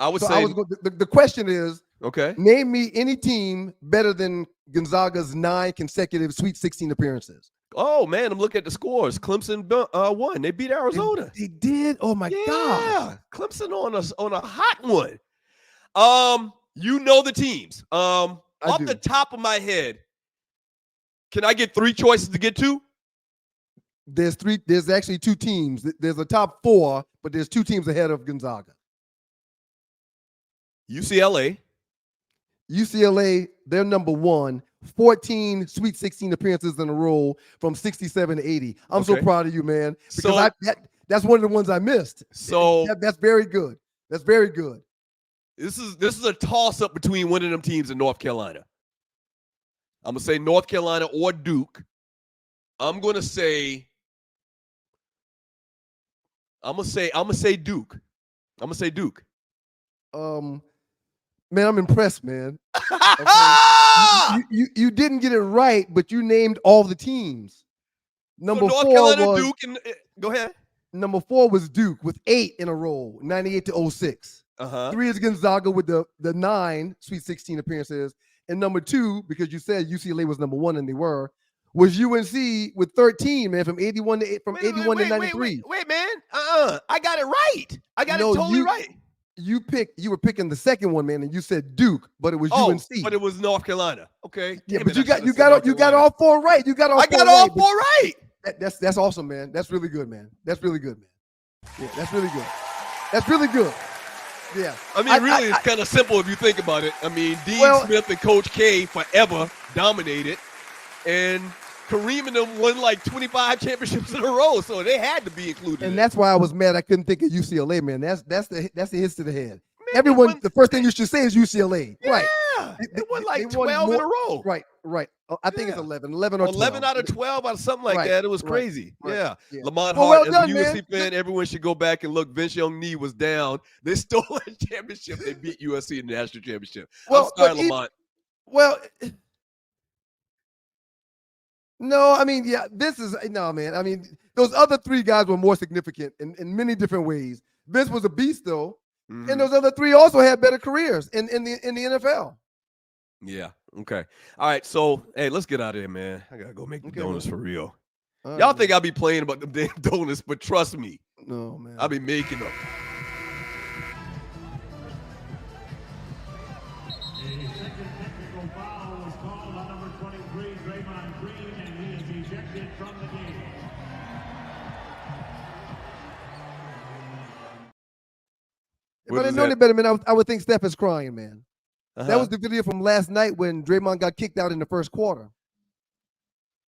would So say. the question is, Okay. name me any team better than Gonzaga's 9 consecutive Sweet 16 appearances. Oh man, I'm looking at the scores. Clemson won. They beat Arizona. They did. Oh my God. Yeah, Clemson on a hot one. You know the teams. Off do. the top of my head, can I get 3 choices to get to? There's actually 2 teams. There's a top 4, but there's 2 teams ahead of Gonzaga. UCLA. UCLA, they're number 1. 14 Sweet 16 appearances in a row from 67 to 80. I'm so Okay. proud of you, man. Because So- that's one of the ones I missed. So That's very good. That's very good. this is a toss up between one of them teams in North Carolina. I'm gonna say North Carolina or Duke. I'm gonna say Duke. I'm gonna say Duke. Man, I'm impressed, man. You didn't get it right, but you named all the teams. Number North 4 Carolina, was Duke, and go ahead. Number 4 was Duke with 8 in a row, 98 to 06. 3 is Gonzaga with the 9 Sweet 16 appearances. And number 2, because you said UCLA was number 1 and they were, was UNC with 13, man, from 81 to 93. Wait, man. I got it right. I got it totally right. You were picking the second one, man, and you said Duke, but it was Oh, UNC. but it was North Carolina. Okay. Yeah, Damn but it, you got all 4 right. You got all I 4 got right, all but 4 right. That's awesome, man. That's really good, man. That's really good, man. Yeah, that's really good. That's really good. Yeah. I mean, really, it's kind of simple if you think about it. I mean, Dean Smith and Coach K forever dominated, and Kareem and them won like 25 championships in a row, so they had to be included. And that's why I was mad I couldn't think of UCLA, man. That's the hits to the head. Everyone, the first thing you should say is UCLA. Yeah, Right. they won like won 12 in a more- row. Right. Oh, I think it's 11 or 12. 11 out of 12 or something like Right, that. It was right, crazy. right, Yeah. yeah. Lamont Well, Hart, well as a done, USC man. fan, everyone should go back and look. Vince Young Knee was down. They stole a championship. They beat USC in the national championship. I'm sorry, Lamont. No, I mean, yeah, man. I mean, those other 3 guys were more significant in many different ways. Vince was a beast, though, Mhm. and those other 3 also had better careers in the NFL. Yeah. Okay. All right. So, hey, let's get out of here, man. I gotta go make the donuts man. for real. All Y'all right, think I'll be playing about them damn donuts, but trust me, no, man. I'll be making them. If I didn't know any better, man, I would think Steph is crying, man. That was the video from last night when Draymond got kicked out in the first quarter.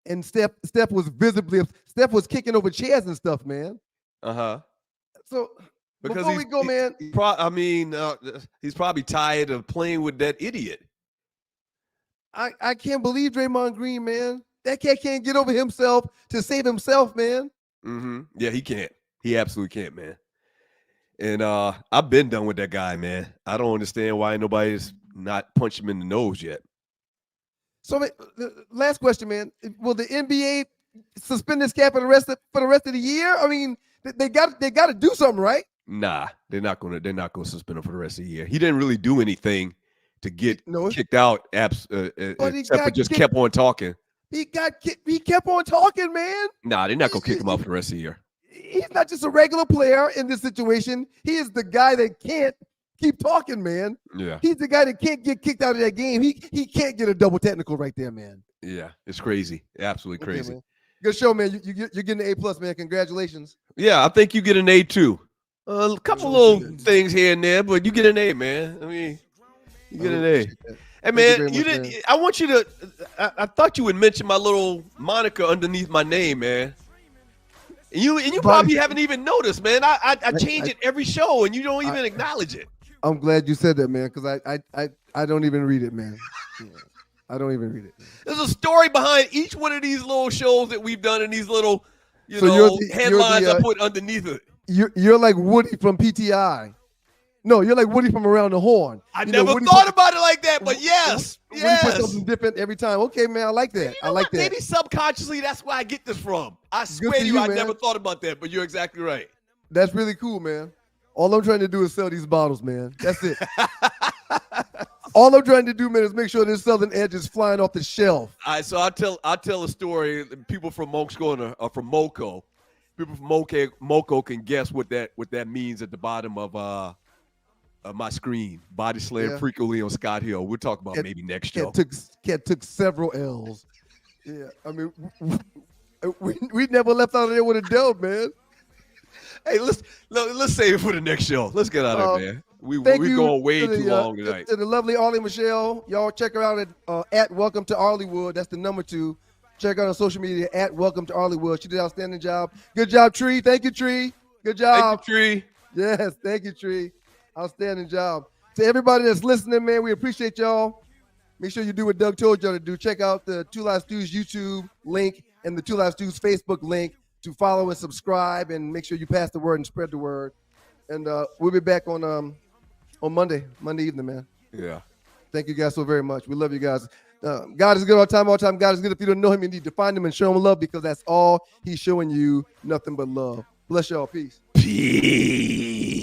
And Steph was kicking over chairs and stuff, man. So because before we go, man. He's probably tired of playing with that idiot. I can't believe Draymond Green, man. That cat can't get over himself to save himself, man. Yeah, he can't. He absolutely can't, man. And I've been done with that guy, man. I don't understand why nobody's not punched him in the nose yet. So, the last question, man. Will the NBA suspend this cat for the rest of the year? I mean, they got to do something, right? Nah, they're not gonna suspend him for the rest of the year. He didn't really do anything to get kicked out, except for just kept on talking. He kept on talking, man. Nah, they're not gonna kick him out for the rest of the year. He's not just a regular player in this situation. He is the guy that can't keep talking, man. Yeah. He's the guy that can't get kicked out of that game. He can't get a double technical right there, man. Yeah, it's crazy. Absolutely crazy. Man. Good show, man. You're getting an A+, man. Congratulations. Yeah, I think you get an A too. A couple little things here and there, but you get an A, man. I mean, you get an A. Hey, man, you didn't. I want you to. I thought you would mention my little moniker underneath my name, man. And you probably haven't even noticed, man. I change it every show, and you don't even acknowledge it. I'm glad you said that, man, because I don't even read it, man. Yeah, I don't even read it. Man. There's a story behind each one of these little shows that we've done, and these little, headlines I put underneath it. You're like Woody from PTI. No, you're like Woody from Around the Horn. I never thought about it like that, but yes. Woody put something different every time. Okay, man, I like that. I like that. Maybe subconsciously, that's where I get this from. I swear to you, I never thought about that, but you're exactly right. That's really cool, man. All I'm trying to do is sell these bottles, man. That's it. All I'm trying to do, man, is make sure this Southern Edge is flying off the shelf. All right, so I'll tell a story. People from Monk's Corner or from Moco. People from Moco can guess what that means at the bottom of my screen. Body slam frequently on Scott Hill. We'll talk about maybe next show. Cat took several L's. Yeah, I mean, we never left out of there with a dub, man. Hey, let's save it for the next show. Let's get out of there, man. We're going way too long tonight. To the lovely Arlie Michelle, y'all check her out at Welcome to Arleywood. That's the number 2. Check her out on social media at Welcome to Arleywood. She did an outstanding job. Good job, Tree. Thank you, Tree. Good job. Thank you, Tree. Yes, thank you, Tree. Outstanding job. To everybody that's listening, man, we appreciate y'all. Make sure you do what Doug told y'all to do. Check out the Two Live Stews YouTube link and the Two Live Stews Facebook link to follow and subscribe, and make sure you pass the word and spread the word. And we'll be back on Monday evening, man. Yeah. Thank you guys so very much. We love you guys. God is good all the time, all the time. God is good. If you don't know him, you need to find him and show him love, because that's all he's showing you, nothing but love. Bless y'all. Peace. Peace.